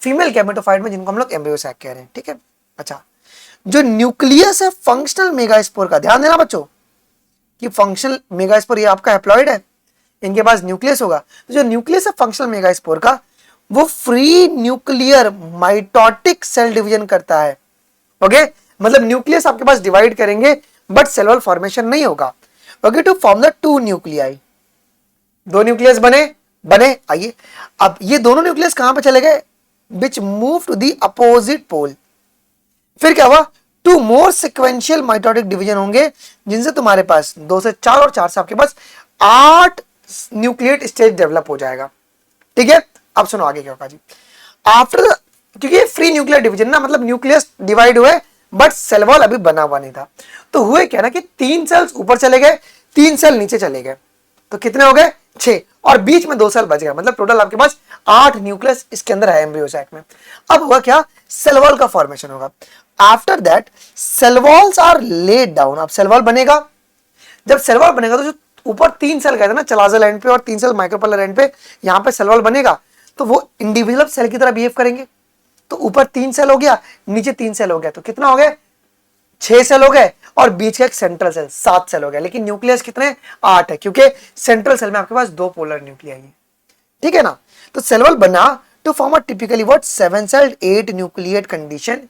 फीमेल गैमेटोफाइट में, जिनको हम लोग एम्ब्रियो सैक कह रहे हैं, ठीक है। अच्छा, जो न्यूक्लियस है फंक्शनल मेगास्पोर का, ध्यान देना बच्चों कि फंक्शनल मेगास्पोर ये आपका हैप्लॉइड है, इनके पास न्यूक्लियस होगा। तो जो न्यूक्लियस है फंक्शनल मेगास्पोर का, वो free nuclear mitotic cell division करता है। ओके, मतलब न्यूक्लियस आपके पास डिवाइड करेंगे बट सेल वॉल फॉर्मेशन नहीं होगा। Okay, to form the 2 nuclei, 2 nucleus बने। आइए, अब ये दोनों न्यूक्लियस कहां पे चले गए? Which move to the opposite pole. फिर क्या हुआ? 2 मोर सिक्वेंशियल माइटोटिक डिवीजन होंगे, जिनसे तुम्हारे पास 2 से 4 और 4 से आपके पास 8 न्यूक्लियेट स्टेज डेवलप हो जाएगा, ठीक है। अब सुनो आगे क्या होगा जी। आफ्टर, क्योंकि फ्री न्यूक्लियर डिवीजन ना, मतलब न्यूक्लियस डिवाइड हुए बट सेल वॉल अभी बना हुआ नहीं था, तो हुए क्या ना कि 3 सेल्स ऊपर चले गए, 3 सेल नीचे चले गए, तो कितने हो गए? 6, और बीच में 2 सेल बच गए, मतलब टोटल आपके पास 8 न्यूक्लियस इसके अंदर है एम्ब्रियो सैक में। अब होगा क्या? सेल वॉल का फॉर्मेशन होगा। After that cell walls are laid down. अब सेल वॉल बनेगा, जब सेल वॉल बनेगा तो जो ऊपर 3 सेल गए थे ना चलाजल एंड पे और 3 सेल माइक्रोपाइलर एंड पे, यहां पे सेल वॉल बनेगा, तो वो इंडिविजुअल सेल की तरह बिहेव करेंगे। तो ऊपर 3 सेल हो गया, नीचे 3 सेल हो गया, तो कितना हो गए? 6 सेल हो गए, और बीच का एक सेंट्रल सेल 7 सेल हो गया। लेकिन न्यूक्लियस कितने? 8 है, क्योंकि सेंट्रल सेल में आपके पास 2 पोलर न्यूक्लियाई है, ठीक है ना। तो सेल वॉल बना to form a typically what 7 celled 8 nucleate condition.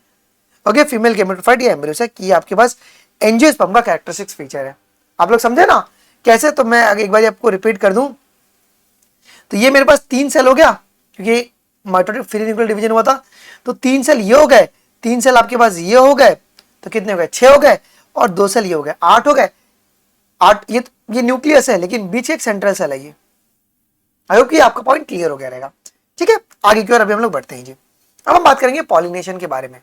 Okay, female gametophyte या एम्ब्रियो सैक, ये आपके पास एंजियोस्पर्म का कैरेक्टरिस्टिक्स फीचर है। आप लोग समझे ना कैसे, तो मैं एक बार आपको रिपीट कर दूं, तो ये मेरे पास 3 सेल हो गया क्योंकि माइटोटिक फ्री न्यूक्लियर डिवीजन हुआ था, तो 3 सेल ये हो गए, 3 सेल आपके पास ये हो गए, तो कितने हो गए, 6 हो गए, और 2 सेल ये हो गए, 8 हो गए। 8 ये न्यूक्लियस है, लेकिन बीच एक सेंट्रल सेल है ये। आई होप कि आपका पॉइंट क्लियर हो गया रहेगा। ठीक है, आगे की ओर अभी हम लोग बढ़ते हैं जी। अब हम बात करेंगे पॉलिनेशन के बारे में।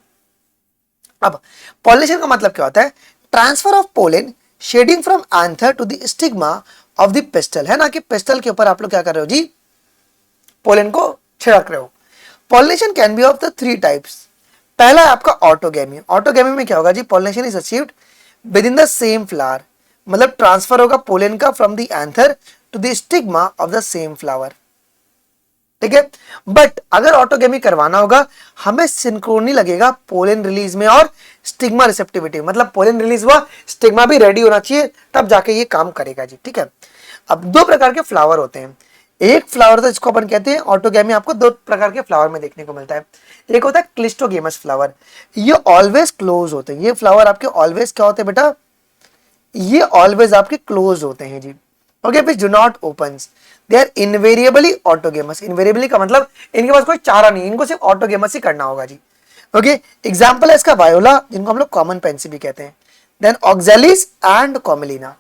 अब पॉलिनेशन का मतलब क्या होता है, transfer of pollen shedding from anther to the stigma of the pistil, है ना, कि पेस्टल के ऊपर आप लोग क्या कर रहे हो जी, पोलन को छिड़क रहे हो। Pollination can be of the 3 types. पहला है आपका ऑटोगेमी। ऑटोगेमी में क्या होगा जी, pollination is achieved within the same flower, मतलब ट्रांसफर होगा पोलन का from the anther to the stigma of the same flower. ठीक है, बट अगर ऑटोगेमी करवाना होगा, हमें सिंक्रोनी लगेगा पोलन रिलीज में और स्टिग्मा रिसेप्टिविटी, मतलब पोलन रिलीज हुआ, स्टिग्मा भी रेडी होना चाहिए, तब जाके ये काम करेगा जी। ठीक है, अब 2 प्रकार के फ्लावर होते हैं। एक फ्लावर तो इसको अपन कहते हैं ऑटोगेमी, आपको 2 प्रकार के फ्लावर में देखने को मिलता है। एक होता है क्लिस्टोगेमस फ्लावर, ये ऑलवेज क्लोज होते हैं। ये फ्लावर आपके ऑलवेज क्या होते हैं बेटा, ये ऑलवेज आपके क्लोज होते हैं जी। Okay, which do not opens, they are invariably autogamous. Invariably का मतलब इनके पास कोई चारा नहीं, इनको सिर्फ ऑटोगेमस ही करना होगा जी। ओके, एग्जांपल है इसका वायोला, जिनको हम लोग कॉमन पेंसी भी कहते हैं, देन ऑक्जेलिस एंड कॉमेलिना।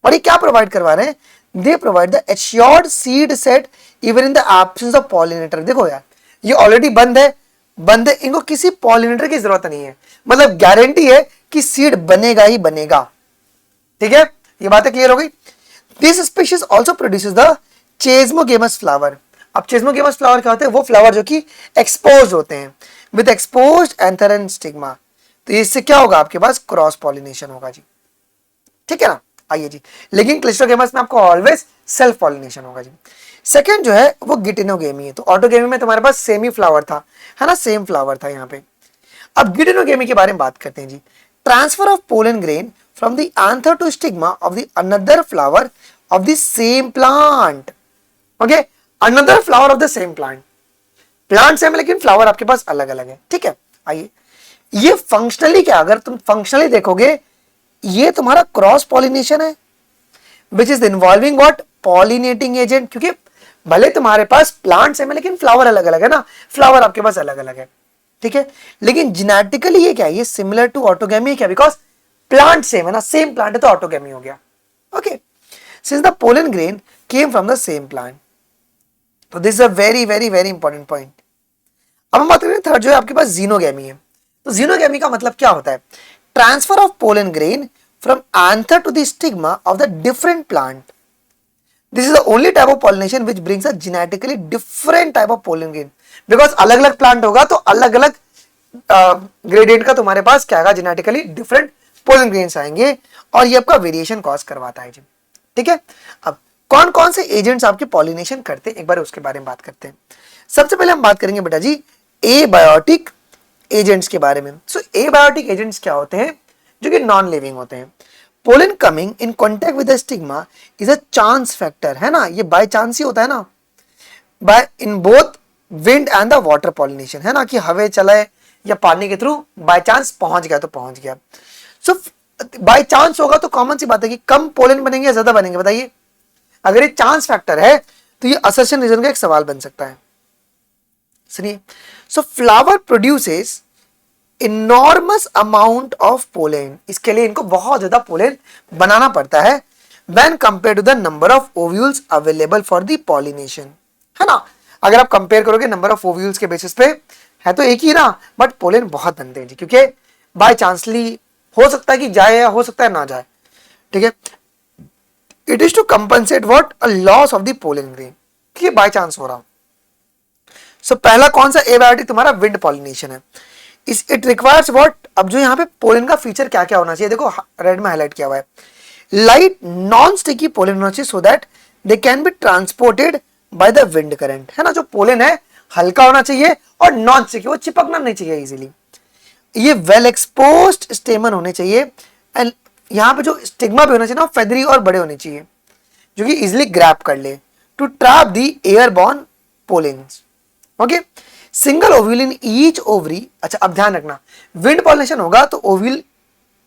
और ये क्या प्रोवाइड करवा रहे हैं, they provide the assured seed set even in the absence of pollinator. देखो यार, ये ऑलरेडी बंद है, इनको किसी पॉलिनेटर की जरूरत नहीं है, मतलब गारंटी है कि सीड बनेगा ही बनेगा। ठीक है, ये बातें क्लियर हो गई। This species also produces the chasmogamous flower. अब चेस्मोगेमस फ्लावर क्या होते हैं, वो फ्लावर जो कि एक्सपोज होते हैं with exposed anther and stigma. तो इससे क्या होगा, आपके पास क्रॉस पॉलिनेशन होगा जी। ठीक है ना, आइए जी, लेकिन क्लिस्टोगेमस में आपको ऑलवेज सेल्फ पॉलिनेशन होगा जी। सेकंड जो है वो गिटिनोगेमी है। तो ऑटोगेमी में तुम्हारे पास सेम ही फ्लावर था, है ना, सेम फ्लावर था यहाँ पे। अब गिटिनोगेमी के बारे में बात करते हैं जी। Transfer of pollen grain from the anther to stigma of the another flower of the same plant. Okay, another flower of the same plant, plant same है लेकिन फ्लावर आपके पास अलग अलग है। ठीक है, आइए, ये फंक्शनली क्या, अगर तुम फंक्शनली देखोगे, ये तुम्हारा क्रॉस पॉलिनेशन है, which is involving what, pollinating agent. क्योंकि भले तुम्हारे पास प्लांट सेम है लेकिन फ्लावर अलग अलग है ना, फ्लावर आपके पास अलग अलग है। ठीक है, लेकिन जेनेटिकली ये क्या है, ये सिमिलर टू ऑटोगेमी क्या, बिकॉज प्लांट सेम है ना, सेम प्लांट है तो ऑटोगेमी हो गया। Okay, since the pollen grain came from the same plant, तो this is a very very very important point. अब हम बात करें थर्ड जो है आपके पास जीनोगेमी है। तो जीनोगेमी का मतलब क्या होता है, transfer of pollen grain from anther to the stigma of the different plant. This is the only type of pollination which brings a genetically different type of pollen grain. Because अलग अलग plant होगा तो अलग अलग gradient का तुम्हारे पास क्या आएगा, जेनेटिकली डिफरेंट पोलन ग्रेन्स आएंगे, और ये आपका वेरिएशन कॉज करवाता है जी। ठीक है, अब कौन कौन से एजेंट्स आपके पॉलिनेशन करते हैं, एक बार उसके बारे में बात करते हैं। सबसे पहले हम बात करेंगे बेटा जी एबायोटिक एजेंट्स के बारे में। सो एबायोटिक एजेंट्स क्या होते हैं, जो कि नॉन लिविंग होते हैं। Pollen coming in contact with the stigma is a chance factor, है ना, ये बाय चांस ही होता है ना, by in both wind and the water pollination, है ना, कि हवा चलाए या पानी के थ्रू बाय चांस पहुंच गया तो पहुंच गया। सो बाय चांस होगा तो कॉमन सी बात है कि कम पोलन बनेंगे या ज्यादा बनेंगे, बताइए। अगर ये चांस फैक्टर है तो ये असर्शन रीजन का एक सवाल बन सकता है। सुनिए, so flower produces enormous amount of pollen, इसके लिए इनको बहुत ज्यादा पोलन बनाना पड़ता है when compare to the number of ovules available for the pollination, है ना। अगर आप कंपेयर करोगे नंबर ऑफ ओव्यूल्स के बेसिस पे, है तो एक ही ना, बट पोलन बहुत बनते हैं जी, क्योंकि बाय चांसली हो सकता है कि जाए या हो सकता है ना जाए। ठीक है, it is to compensate what, a loss of the pollen grain, ठीक है, बाय चांस हो रहा। सो पहला कौन सा एबायोटिक तुम्हारा विंड पॉलिनेशन है। इस इट रिक्वायर्स व्हाट, अब जो यहाँ पे पोलन का फीचर क्या क्या होना चाहिए, देखो रेड में हाईलाइट किया हुआ है, लाइट नॉन स्टिकी पोलन होना चाहिए, so that they can be transported by the wind current, है ना। जो पोलन है हल्का होना चाहिए और नॉन स्टिकी, वो चिपकना नहीं चाहिए इजीली। ये वेल एक्सपोज्ड स्टेमन होने चाहिए, एंड यहाँ पे जो स्टिग्मा भी होना चाहिए ना, फेदरी और बड़े होने चाहिए, जो कि इजिली ग्रैब कर ले to trap the airborne pollens. Okay, single ovule in each ovary. अच्छा, अब ध्यान रखना, विंड पॉलिनेशन होगा तो ओव्यूल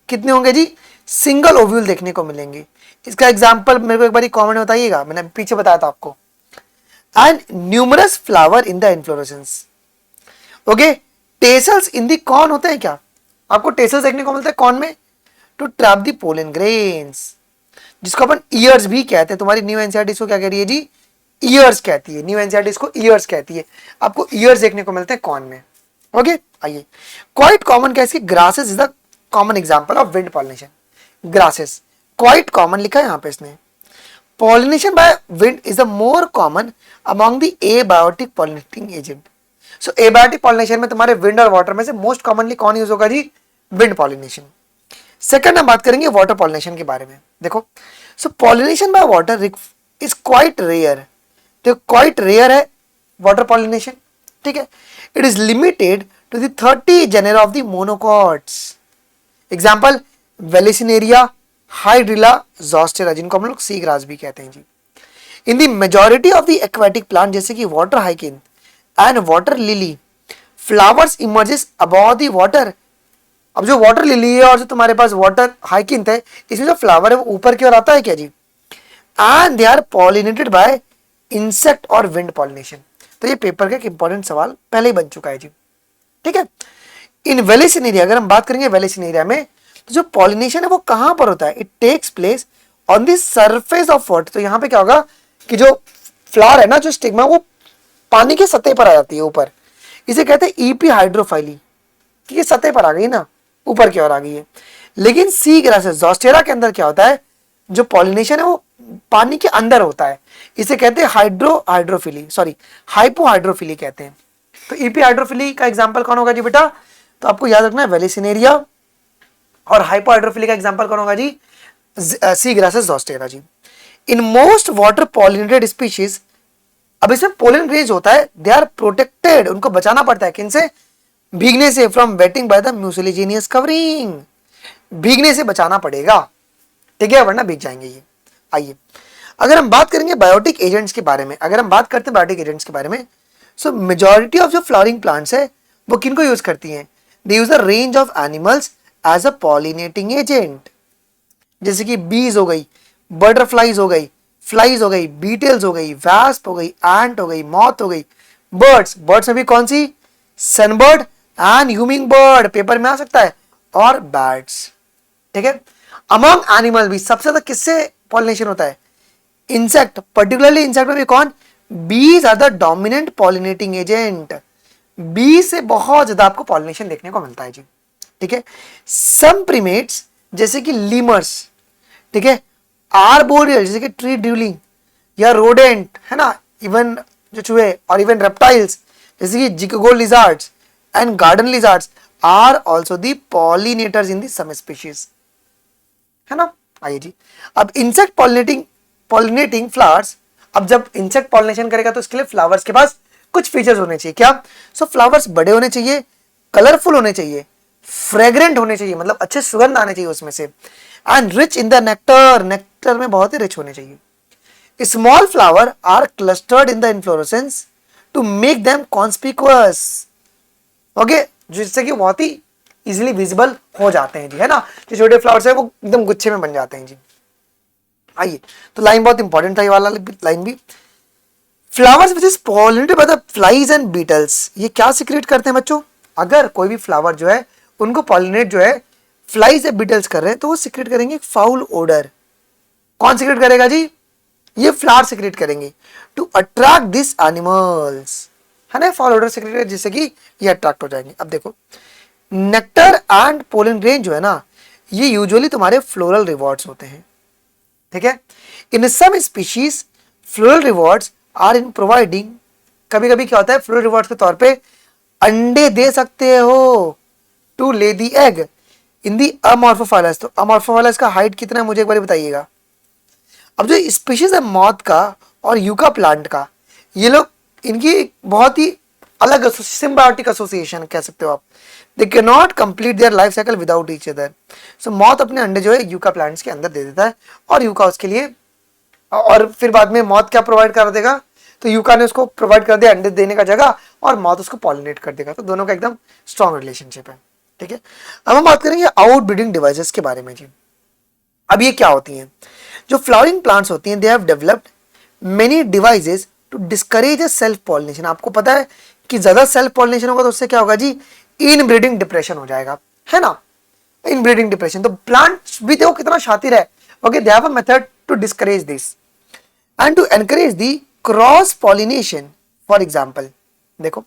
कितने होंगे जी, सिंगल ओव्यूल देखने को मिलेंगे। इसका एग्जांपल मेरे को एक बार कमेंट में बताइएगा, मैंने पीछे बताया था आपको। And numerous flower in the inflorescence. Okay, tassels in the corn होते हैं क्या, आपको टेसल्स देखने को मिलता है कॉर्न में, to trap the pollen grains, जिसको अपन ईयर्स भी कहते हैं। तुम्हारी न्यू एनसीईआरटी इसको क्या कह रही है जी, ईयर्स कहती है, न्यू एनसीईआरटी इसको ईयर्स कहती है। आपको ईयर्स देखने को मिलते हैं कॉर्न में। ओके, आइए, क्वाइट कॉमन क्या है, grasses is the common example of wind pollination. Grasses quite common लिखा है यहाँ पे इसने। Pollination by wind is the more common among the abiotic pollinating agent. So abiotic pollination में तुम्हारे विंड और वाटर में से मोस्ट कॉमनली कौन यूज होगा जी, विंड पॉलिनेशन। सेकंड हम बात करेंगे वाटर पॉलिनेशन के बारे में। देखो, so pollination by water is quite rare, तो क्वाइट रेयर है वाटर पॉलिनेशन, ठीक है। It is limited to the 30 genera of the monocots. Example Vallisneria, Hydrilla, Zostera, जिनको हम लोग सी ग्रास भी कहते हैं जी। In the majority of the aquatic plant जैसे कि वाटर हाइकिन and water lily, flowers emerges above the water. अब जो वाटर लिली है और जो तुम्हारे पास वाटर हाइकिन है, इसमें जो फ्लावर है वो ऊपर की ओर आता है क्या जी, and they are pollinated by insect और विंड पॉलिनेशन। तो ये पेपर का एक इंपॉर्टेंट सवाल पहले ही बन चुका है जी, ठीक है। इन वेलिसिनेरिया, अगर हम बात करेंगे वेलिसिनेरिया में, तो जो पॉलिनेशन है वो कहां पर होता है, it takes place on the surface of water. तो यहाँ पे क्या होगा कि जो फ्लावर है ना, जो स्टिग्मा, वो पानी के सतह पर आ जाती है ऊपर, इसे कहते हैं ईपी हाइड्रोफाइली, कि ये सतह पर आ गई ना, ऊपर की ओर आ गई है। लेकिन सी ग्रासेस ज़ोस्टेरा के अंदर क्या होता है, जो पॉलिनेशन है वो पानी के अंदर होता है, इसे कहते हैं हाइपोहाइड्रोफिली कहते हैं। तो ईपी हाइड्रोफिली का एग्जांपल कौन होगा जी बेटा, तो आपको याद रखना है वेलिसिनेरिया, और हाइपोहाइड्रोफिली का एग्जांपल कौन होगा जी, सी ग्रासेस ज़ोस्टेरा जी। In most water pollinated species, अब इसमें पोलन ग्रेन्स होता है, दे आर प्रोटेक्टेड, उनको बचाना पड़ता है किनसे, भीगने से, from waiting by the mucilaginous covering, भीगने से बचाना पड़ेगा, ठीक है, वरना भीग जाएंगे ये। आइए, अगर हम बात करेंगे बायोटिक एजेंट्स के बारे में, अगर हम बात करते हैं बायोटिक एजेंट्स के बारे में, सो मेजॉरिटी ऑफ जो फ्लावरिंग प्लांट्स है वो किनको यूज करती हैं, they use a range of animals as a pollinating agent, जैसे कि बीज हो गई, बटरफ्लाईज हो गई, फ्लाइज हो गई, बीटल्स हो गई, वैस्प हो गई, एंट हो गई, मॉथ हो गई, बर्ड्स, बर्ड्स में भी कौन सी, sunbird and hummingbird paper में आ सकता है, और बैट्स, ठीक है। अमंग एनिमल भी सबसे ज्यादा किससे पॉलिनेशन होता है, इंसेक्ट, पर्टिकुलरली इंसेक्ट में भी कौन, bees are the dominant pollinating agent, bee से बहुत ज्यादा आपको पॉलिनेशन देखने को मिलता है जी, ठीक है। सम प्रीमेट्स जैसे कि लीमर्स, ठीक है, आर्बोरियल जैसे कि ट्री ड्यूलिंग या रोडेंट है ना, इवन जो चूहे, और इवन रेप्टाइल्स जैसे कि gecko lizards and garden lizards are also the pollinators in the some species, है ना। आइए जी, अब इंसेक्ट पॉलिनेटिंग फ्लावर्स, अब जब इंसेक्ट पॉलिनेशन करेगा तो इसके लिए फ्लावर्स के पास कुछ फीचर्स होने चाहिए, क्या, सो फ्लावर्स बड़े होने चाहिए, कलरफुल होने चाहिए, फ्रेग्रेंट होने चाहिए, मतलब अच्छे सुगंध आने चाहिए उसमें से, and rich in the nectar, nectar में बहुत ही रिच होने चाहिए। Small flower are clustered in the inflorescence to make them conspicuous, okay, जिससे कि बहुत ही इजीली विजिबल हो जाते हैं जी, है ना, जो छोटे फ्लावर्स है वो एकदम गुच्छे में बन जाते हैं जी। आइए, तो लाइन बहुत इंपॉर्टेंट था ये वाला लाइन भी, flowers which is pollinated by the flies and beetles, ये क्या सिक्रेट करते हैं बच्चों, अगर कोई भी फ्लावर जो है उनको पॉलिनेट जो है फ्लाइज या बीटल्स कर रहे हैं, तो वो सिक्रेट करेंगे फाउल ओडर। कौन सिक्रेट करेगा जी, ये फ्लावर सिक्रेट करेंगे टू अट्रैक्ट दिस एनिमल्स, है ना, फाउल ओडर सिक्रेट, जिससे कि ये अट्रैक्ट हो जाएंगे। अब देखो, नेक्टर एंड पोलन ग्रेन जो है ना, ये यूजुअली तुम्हारे फ्लोरल रिवॉर्ड्स होते हैं, ठीक है। In some species floral rewards are in providing, कभी कभी क्या होता है, फ्लोरल रिवॉर्ड्स के तौर पे अंडे दे सकते हो, टू ले दी एग इन दी अमॉर्फोफाइलस। तो अमॉर्फोफाइलस का हाइट कितना है मुझे एक बार बताइएगा। अब जो स्पीशीज है मॉथ का और यूका प्लांट का, ये लोग, इनकी बहुत ही अलग सिम्बायोटिक एसोसिएशन कह सकते हो आप, they can not complete their life cycle without each other. So moth अपने अंडे जो है यूका प्लांट्स के अंदर दे देता है, और यूका उसके लिए, और फिर बाद में मॉथ क्या प्रोवाइड कर देगा, तो यूका ने उसको प्रोवाइड कर दिया अंडे देने का जगह, और मॉथ उसको पॉलिनेट कर देगा। तो दोनों का एकदम स्ट्रॉन्ग रिलेशनशिप है। ठीक है, अब हम बात करेंगे आउटब्रीडिंग डिवाइसेस के बारे में जी। अब ये क्या होती हैं? जो फ्लावरिंग प्लांट्स होती हैं, they have developed many devices to discourage self pollination. आपको पता है कि ज्यादा सेल्फ पॉलिनेशन होगा तो उससे क्या होगा जी, इनब्रीडिंग डिप्रेशन हो जाएगा, है ना, इनब्रीडिंग डिप्रेशन। तो प्लांट्स भी देखो कितना शातिर है, okay, they have a method to discourage this and to encourage the cross pollination. For example देखो,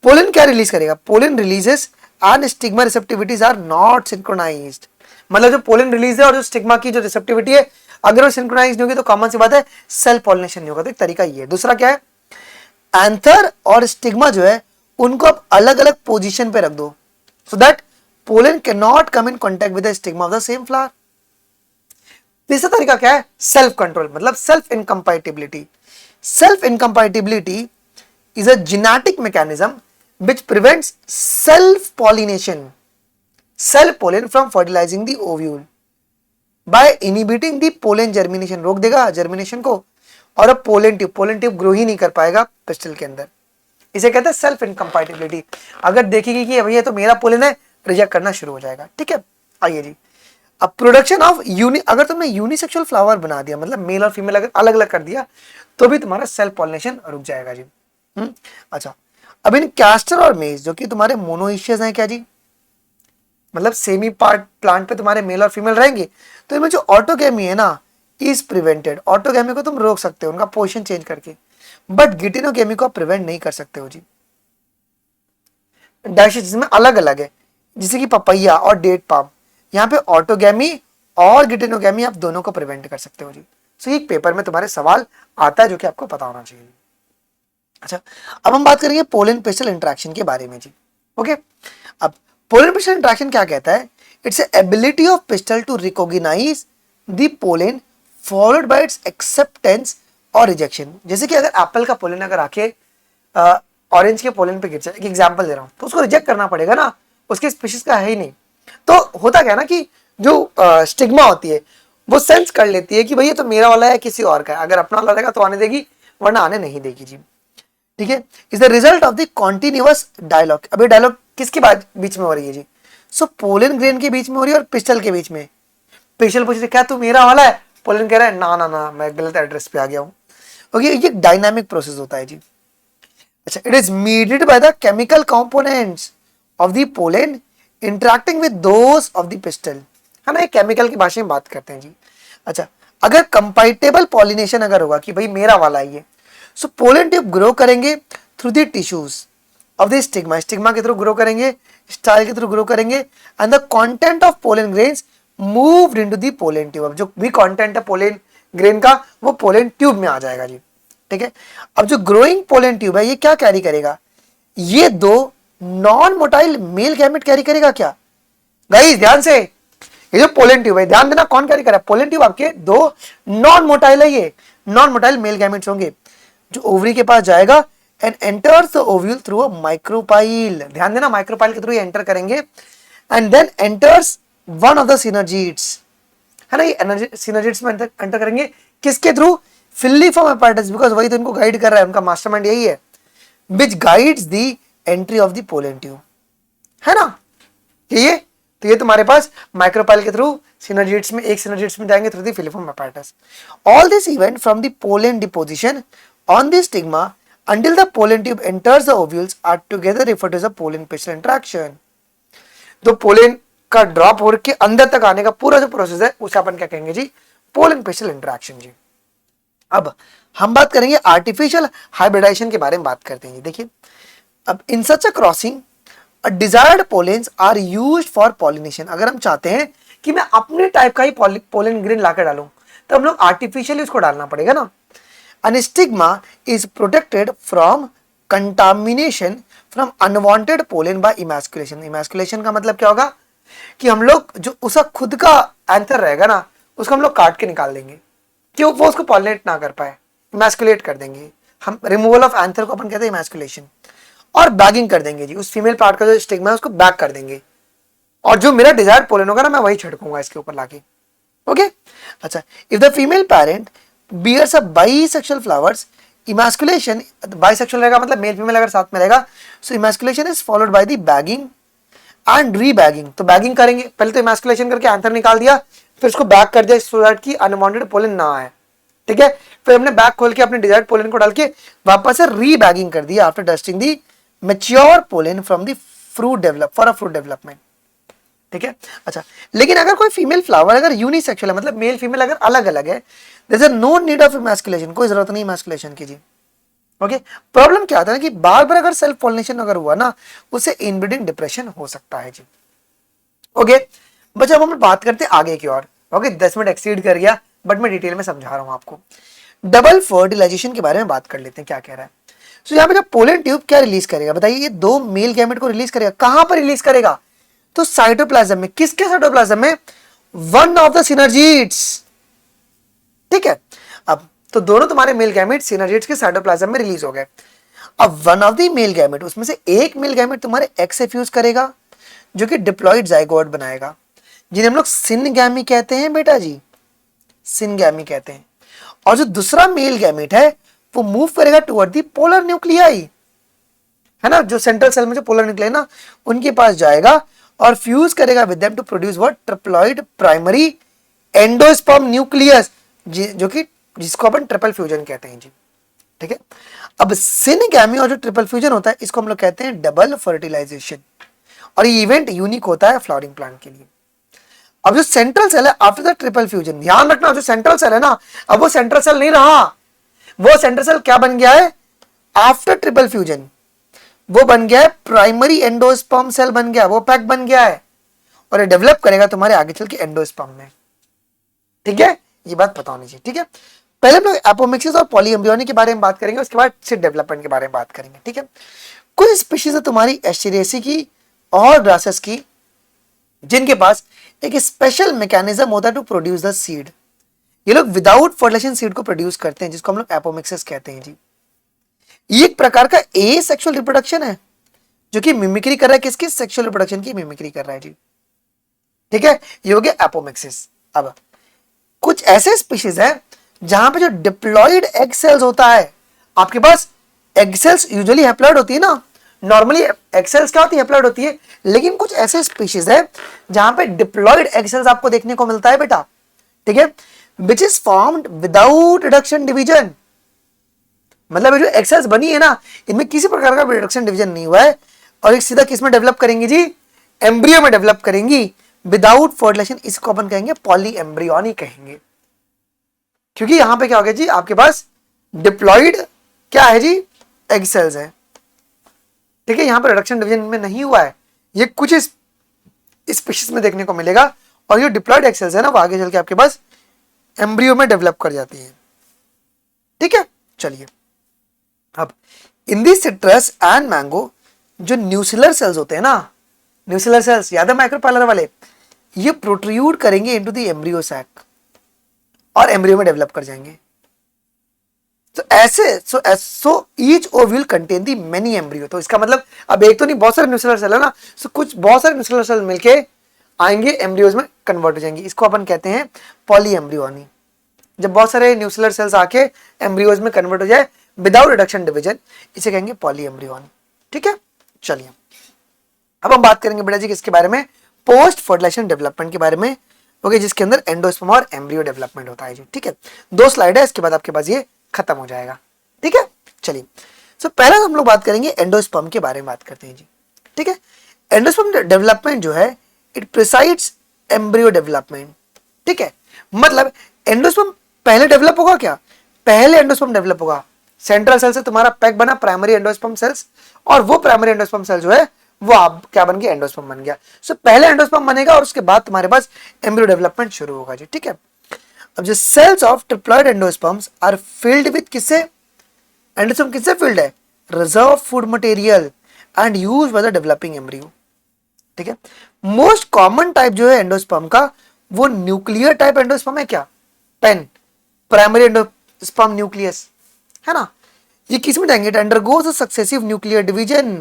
पोलन क्या रिलीज करेगा, pollen releases and stigma receptivities are not synchronised. मतलब जो पोलन रिलीज है और जो स्टिग्मा की जो रिसेप्टिविटी है, अगर वो सिंक्रोनाइज नहीं होगी तो कॉमन सी बात है सेल्फ पॉलिनेशन नहीं होगा। तो एक तरीका ये है। दूसरा क्या है, एंथर और स्टिग्मा जो है उनको आप अलग अलग पोजीशन पे रख दो, so that pollen can not come in contact with the stigma of the same flower. तीसरा तरीका क्या है, सेल्फ कंट्रोल, मतलब self incompatibility. Self incompatibility is a genetic mechanism which prevents self pollination, self pollen from fertilizing the ovule by inhibiting the pollen germination। रोक देगा germination को और अब पोलन ट्यूब ग्रो ही नहीं कर पाएगा पिस्टल के अंदर। इसे कहते हैं सेल्फ इनकम्पैटिबिलिटी। अगर देखेगी कि भैया तो मेरा पोलन है, रिजेक्ट करना शुरू हो जाएगा। ठीक है, आइए जी, अब प्रोडक्शन ऑफ अगर तुमने यूनिसेक्सुअल फ्लावर बना दिया, मतलब मेल और फीमेल अगर अलग अलग कर दिया, तो भी तुम्हारा सेल्फ पॉलिनेशन रुक जाएगा जी। अच्छा, अब इन कैस्टर और मेज जो कि तुम्हारे मोनोइशियस हैं क्या जी, मतलब सेमी पार्ट प्लांट पे तुम्हारे मेल और फीमेल रहेंगे, तो इनमें जो ऑटोगेमी है ना इज प्रिवेंटेड। ऑटोगेमी को तुम रोक सकते हो उनका पोजीशन चेंज करके, बट गिटिनोगेमी को प्रिवेंट नहीं कर सकते हो जी। डैश जिसमें अलग अलग है, जैसे कि पपैया और डेट पाम, यहाँ पे ऑटोगेमी और गिटिनोगेमी आप दोनों को प्रिवेंट कर सकते हो जी। सो एक पेपर में तुम्हारे सवाल आता है जो कि आपको पता होना चाहिए। अच्छा, अब हम बात करेंगे पोलन पेस्टल इंटरेक्शन के बारे में जी। ओके, अब पोलन पेस्टल इंटरेक्शन क्या कहता है, its ability of pistil to recognise the pollen followed by its acceptance और रिजेक्शन। जैसे कि अगर एप्पल का पोलन अगर आके ऑरेंज के पोलन पे गिर जाए, एक एग्जांपल दे रहा हूं, तो उसको रिजेक्ट करना पड़ेगा ना, उसके स्पीशीज का है ही नहीं। तो होता क्या ना कि जो स्टिग्मा होती है वो सेंस कर लेती है कि भाई ये तो मेरा वाला है, किसी और का है, अगर अपना वाला रहेगा तो आने देगी, वरना आने नहीं देगी जी। ठीक है, is the result of the continuous dialogue. अभी डायलॉग किसके बीच में हो रही है जी, सो पोलन ग्रेन के बीच में हो रही है और पिस्टल के बीच में। पिस्टल पूछ रही क्या तू मेरा वाला है, पोलन कह रहा है ना ना ना मैं गलत एड्रेस पे आ गया हूँ। ओके, ये डायनामिक प्रोसेस होता है जी। अच्छा, it is mediated by the chemical components of the pollen interacting with those of the pistol, है ना, ये केमिकल की भाषा में बात करते हैं जी। अच्छा, अगर कंपैटिबल पॉलिनेशन अगर होगा कि भाई मेरा वाला है ये, सो पोलन ट्यूब ग्रो करेंगे through the tissues of the stigma, stigma के थ्रू ग्रो करेंगे, स्टाइल के थ्रू ग्रो करेंगे, and the content of pollen grains moved into the pollen tube. अब जो भी कंटेंट है पोलन ग्रेन का वो पोलन ट्यूब में आ जाएगा जी। ठीक है, अब जो ग्रोइंग पोलन ट्यूब है ये क्या कैरी करेगा, ये दो non motile male gamete carry करेगा। क्या गाइस ध्यान से, ये जो पोलन ट्यूब है ध्यान देना कौन कैरी कर रहा है, पोलन ट्यूब आपके दो नॉन मोटाइल है, ये नॉन मोटाइल मेल गैमेट्स होंगे जो ओवरी के पास जाएगा and enters the ovule through a micropyle. ध्यान देना माइक्रोपाइल के थ्रू एंटर करेंगे and then enters one of the synergids, है ना, ये सिनर्जीड्स में एंटर करेंगे किसके थ्रू, फिलिफॉर्म एपार्टस, बिकॉज वही तो इनको गाइड कर रहा है, उनका मास्टरमाइंड यही है, which guides the entry of the pollen tube, है ना। ये तो ये तुम्हारे पास माइक्रोपाइल के थ्रू सिनर्जीड्स में, एक सिनर्जीड्स में जाएंगे through the filiform apparatus. All this event from the pollen deposition on the stigma until the pollen tube enters the ovules are together referred to as a pollen pestil interaction। तो pollen का drop हो के अंदर तक आने का पूरा जो प्रोसेस है उसे अपन क्या कहेंगे जी, पोलन पेस्टल इंटरेक्शन जी। अब हम बात करेंगे आर्टिफिशियल हाइब्रिडाइजेशन के बारे में बात करते हैं। देखिए, अब in such a crossing a desired pollens are used for pollination. अगर हम चाहते हैं कि मैं अपने टाइप का ही पोलन ग्रेन लाकर डालूं, तो हम लोग आर्टिफिशियली उसको डालना पड़ेगा ना। An stigma is protected from contamination from unwanted pollen by emasculation। emasculation का मतलब क्या होगा कि हम लोग जो उसका खुद का एंथर रहेगा ना उसको हम लोग काट के निकाल देंगे कि वो उसको पॉलिनेट ना कर पाए, इमेस्कुलेट कर देंगे हम। रिमूवल ऑफ एंथर को अपन कहते हैं इमेस्कुलेशन। और बैगिंग कर देंगे जी, उस फीमेल पार्ट का जो स्टिग्मा है उसको बैग कर देंगे और जो मेरा डिजायर्ड पोलन होगा ना मैं वही छिड़कूंगा इसके ऊपर लाके। ओके, अच्छा, if the female parent bears a bisexual flowers, emasculation, bisexual रहेगा मतलब मेल फीमेल अगर साथ में रहेगा, so emasculation is followed by the bagging and rebagging, तो बैगिंग करेंगे, पहले तो इमैस्कुलेशन करके आंसर निकाल दिया, फिर उसको बैग कर दिया सो दैट की अनवांटेड पोलन ना आए, ठीक है। फिर हमने बैग खोल के अपने डिजायर्ड पोलन को डाल के वापस से रीबैगिंग कर दिया after dusting the mature pollen from the fruit develop for a fruit development, ठीक है। अच्छा, लेकिन अगर कोई फीमेल फ्लावर अगर यूनिसेक्सुअल है, मतलब मेल फीमेल अगर अलग अलग है, there is no need of emasculation, कोई जरूरत नहीं इमैस्कुलेशन की जी, ओके। प्रॉब्लम क्या आता है कि बार बार अगर सेल्फ पॉलिनेशन अगर हुआ ना, उससे इनब्रीडिंग डिप्रेशन हो सकता है जी, ओके। बच्चा अब हम बात करते हैं आगे की ओर, ओके। 10 मिनट एक्सीड कर गया, बट मैं डिटेल में समझा रहा हूं आपको। डबल फर्टिलाइजेशन के बारे में बात कर लेते हैं, क्या कह रहा है। तो यहाँ पे जो पोलन ट्यूब क्या रिलीज करेगा बताइए, ये दो मेल गैमेट को रिलीज करेगा, कहां पर रिलीज करेगा, तो साइटोप्लाज्म में, किसके साइटोप्लाज्म में, वन ऑफ द सिनर्जीड्स, ठीक है। अब तो दोनों तुम्हारे मेल गैमेट सिनर्जीड्स के साइटोप्लाज्म में रिलीज हो गए। अब one of the male gamete, उसमें से एक मेल गैमेट तुम्हारे एक्स से फ्यूज करेगा, जो कि डिप्लॉइड जाइगोट बनाएगा, जिन्हें हम लोग सिनगैमी कहते हैं बेटा जी, सिनगैमी कहते हैं। और जो दूसरा मेल गैमेट है वो मूव करेगा टुवर्ड दी पोलर न्यूक्लियाई, है ना, जो सेंट्रल सेल में जो पोलर न्यूक्लियाई ना, उनके पास जाएगा और फ्यूज करेगा with them to produce what, triploid primary endosperm nucleus, जो कि जिसको अपन ट्रिपल फ्यूजन कहते हैं जी, ठीक है। अब सिनगैमी और जो ट्रिपल फ्यूजन होता है, इसको हम लोग कहते हैं डबल फर्टिलाइजेशन, और ये इवेंट यूनिक होता है फ्लावरिंग प्लांट के लिए। अब जो सेंट्रल सेल है आफ्टर द ट्रिपल फ्यूजन, ध्यान रखना, जो सेंट्रल सेल है ना, अब वो सेंट्रल सेल नहीं रहा, वो सेंट्रल सेल क्या बन गया है आफ्टर ट्रिपल फ्यूजन, वो बन गया है प्राइमरी एंडोस्पर्म सेल बन गया, वो पैक बन गया है, और ये डेवलप करेगा तुम्हारे आगे चल के एंडोस्पर्म में, ठीक है। ये बात पता होनी चाहिए, ठीक है। पहले हम लोग एपोमिक्सिस और पॉलीएम्ब्रियोनी के बारे में बात करेंगे, उसके बाद सीड डेवलपमेंट के बारे में बात करेंगे, ठीक है। कुछ स्पीशीज है तुम्हारी एस्टेरेसी की और ग्रासेस की, जिनके पास एक स्पेशल मैकेनिज्म होता है टू प्रोड्यूस द सीड, ये लोग विदाउट फर्टिलाइजेशन सीड को प्रोड्यूस करते हैं, जिसको हम लोग एपोमिक्सिस कहते हैं जी। ये एक प्रकार का ए सेक्सुअल रिप्रोडक्शन है, जो कि मिमिक्री कर रहा है, किसकी, सेक्सुअल रिप्रोडक्शन की मिमिक्री कर रहा है जी, ठीक है। ये हो गया एपोमिक्सिस। अब कुछ ऐसे स्पीशीज है जहां पे जो डिप्लॉइड एग सेल्स होता है, आपके पास एग सेल्स यूजुअली हैप्लॉइड होती है ना, नॉर्मली एग सेल्स क्या होती है, हैप्लॉइड होती है, लेकिन कुछ ऐसे स्पीशीज है जहां पे डिप्लॉइड एग सेल्स आपको देखने को मिलता है बेटा, ठीक है, विच is formed without reduction division, मतलब ये जो एग सेल्स बनी है ना, इनमें किसी प्रकार का रिडक्शन डिवीजन नहीं हुआ है, और एक सीधा किस में डेवलप करेंगी जी, एम्ब्रियो में डेवलप करेंगी विदाउट फर्टिलाइजेशन, इसको अपन कहेंगे पॉली एम्ब्रियोनी कहेंगे, क्योंकि यहां पे क्या हो गया जी, आपके पास डिप्लॉइड क्या है जी, एग सेल्स है, ठीक है। यहां पर रिडक्शन डिवीजन में नहीं हुआ है, ये कुछ स्पीशीज में देखने को मिलेगा, और ये डिप्लॉइड एग सेल्स है ना, वो आगे चल के आपके पास एम्ब्रियो में डेवलप कर जाती है, ठीक है। चलिए, अब इन दी सिट्रस एंड मैंगो जो न्यूसिलर सेल्स होते हैं ना, न्यूसिलर सेल्स याद है माइक्रोपाइलर वाले, ये प्रोट्रूड करेंगे इनटू द एम्ब्रियो सैक और एम्ब्रियो में डेवलप कर जाएंगे। तो ऐसे so each ovule contain the many embryo, तो इसका मतलब अब एक तो नहीं, बहुत सारे न्यूसिलर सेल है ना, सो कुछ बहुत सारे न्यूसिलर सेल मिलके आएंगे एम्ब्रियोज में कन्वर्ट हो जाएंगे, इसको अपन कहते हैं पॉली एम्ब्रियोनी। जब बहुत सारे न्यूसिलर सेल्स आके एम्ब्रियोज में कन्वर्ट हो जाए विदाउट रिडक्शन डिवीजन, इसे कहेंगे पॉली एम्ब्रियोनी, ठीक है। चलिए, अब हम बात करेंगे बेटा जी किसके बारे में, पोस्ट फर्टिलाइजेशन डेवलपमेंट के बारे में, ओके, जिसके अंदर एंडोस्पर्म और एम्ब्रियो डेवलपमेंट होता है जी, ठीक है। 2 स्लाइड है, इसके बाद आपके पास ये खत्म हो जाएगा, ठीक है। चलिए, सो पहला हम लोग बात करेंगे एंडोस्पर्म के बारे में बात करते हैं जी, ठीक है। एंडोस्पर्म डेवलपमेंट जो है, इट प्रिसाइड्स एम्ब्रियो डेवलपमेंट, ठीक है। मतलब एंडोस्पर्म पहले डेवलप होगा क्या, पहले एंडोस्पर्म डेवलप होगा, सेंट्रल सेल से तुम्हारा पैक बना प्राइमरी एंडोस्पर्म सेल्स, और वो प्राइमरी एंडोस्पर्म सेल जो है वो आप क्या बन गया, एंडोस्पर्म बन गया। सो पहले एंडोस्पर्म बनेगा और उसके बाद तुम्हारे पास एम्ब्रियो डेवलपमेंट शुरू होगा जी, ठीक है। अब जो cells of triploid endosperms are filled with किससे, एंडोस्पर्म किससे फिल्ड है, reserve food material and use by the developing embryo, ठीक है। मोस्ट कॉमन टाइप जो है एंडोस्पर्म का, वो न्यूक्लियर टाइप एंडोस्पर्म है, क्या, पेन, प्राइमरी एंडोस्पर्म न्यूक्लियस, है ना। ये किस में जाएंगे, it undergoes a successive nuclear division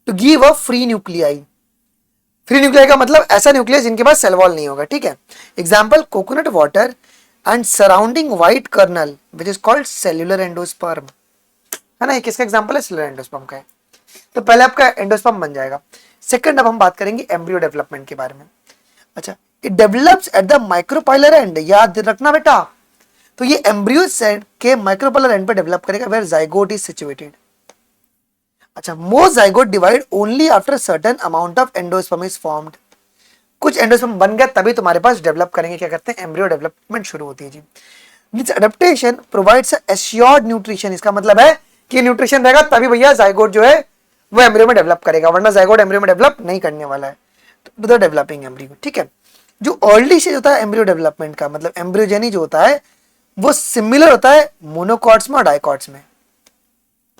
to give a free nuclei. Free nuclei का मतलब ऐसा न्यूक्लियस जिनके पास सेल वॉल नहीं होगा, ठीक है। Example coconut water and surrounding white kernel which is called cellular endosperm, है ना। ये किसका एग्जांपल है, सेल्यूलर एंडोस्पर्म का है। तो पहले आपका एंडोस्पर्म बन जाएगा, सेकंड अब हम बात करेंगे एम्ब्रियो डेवलपमेंट के बारे में। अच्छा, it develops at the micropylar and, याद रखना बेटा, तो ये एम्ब्रियो सेल के माइक्रोपाइलर एंड पे डेवलप करेगा वेयर जाइगोट इज सिचुएटेड। अच्छा, most zygote divide only after certain amount of endosperm is formed. कुछ एंडोस्पर्म बन गया तभी तुम्हारे पास डेवलप करेंगे, क्या करते हैं, एम्ब्रियो डेवलपमेंट शुरू होती है जी। This adaptation provides assured nutrition, इसका मतलब है कि न्यूट्रिशन रहेगा तभी भैया जाइगोट जो है वो एम्ब्रियो में डेवलप करेगा, वरना जाइगोट एम्ब्रियो में डेवलप नहीं करने वाला है। टू द डेवलपिंग एम्ब्रियो, ठीक है। जो अर्ली स्टेज होता है एम्ब्रियो डेवलपमेंट का, मतलब एम्ब्रियोजेनी जो होता है वो सिमिलर होता है मोनोकॉट्स में और डाइकॉट्स में।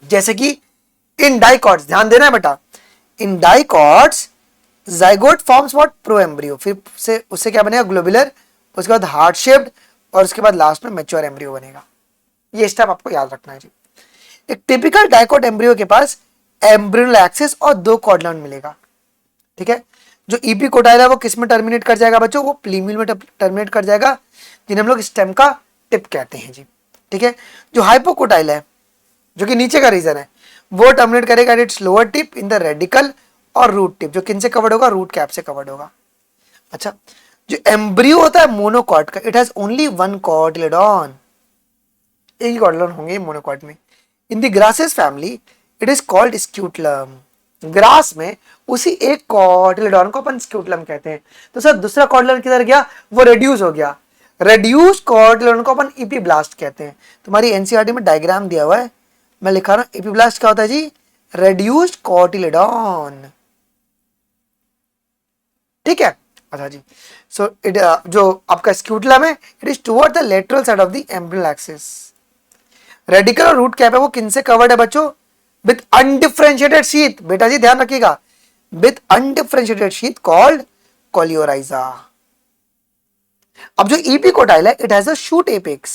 जैसे कि इन डाइकॉट्स, ध्यान देना है बेटा, in dicots zygote forms what, pro embryo, फिर से उससे क्या बनेगा, ग्लोबुलर, उसके बाद हार्ट शेप्ड, और उसके बाद लास्ट में मैच्योर एम्ब्रियो बनेगा। ये स्टेप आपको याद रखना है जी। एक टिपिकल डाइकॉट एम्ब्रियो के पास एम्ब्रियोनल एक्सिस और 2 कॉर्ड मिलेगा, ठीक है। जो ईपी कोटाइल है वो किस में टर्मिनेट कर जाएगा बच्चों, वो प्लीमियल में टर्मिनेट कर जाएगा, जिन्हें हम लोग स्टेम का टिप कहते हैं जी, ठीक है। जो हाइपोकोटाइल है, जो कि नीचे का रीजन है, वो टर्मिनेट करेगा it's lower tip in the radical और रूट टिप, जो किन से कवर्ड होगा, रूट कैप से कवर्ड होगा। अच्छा, जो एम्ब्रियो होता है मोनोकॉट का, इट हैज ओनली 1 कॉटिलेडॉन, एक ही कॉटिलेडॉन होंगे मोनोकॉट में। In the grasses family it is called scutellum, grass में उसी एक कॉटिलेडॉन को अपन स्क्यूटलम कहते हैं। तो सर दूसरा कॉटिलेडॉन किधर गया, वो रेड्यूस हो गया, रेड्यूस कॉटिलेडॉन को अपन इपीब्लास्ट कहते हैं। तुम्हारी एनसीईआरटी में डायग्राम दिया हुआ है, मैं लिखा रहा हूं, इपीब्लास्ट क्या होता है जी, रेड्यूस्ड कॉटिलेडॉन, ठीक है। अच्छा जी, सो इट जो आपका स्क्यूटलम है it is toward the lateral side of the embryonal axis. Radical और रूट कैप है वो किनसे कवर्ड है बच्चों, विथ अनडिफरेंशिएटेड शीथ, बेटा जी ध्यान रखिएगा, with undifferentiated sheath called coleorhiza. अब जो इपिकोटाइल है it has a shoot apex,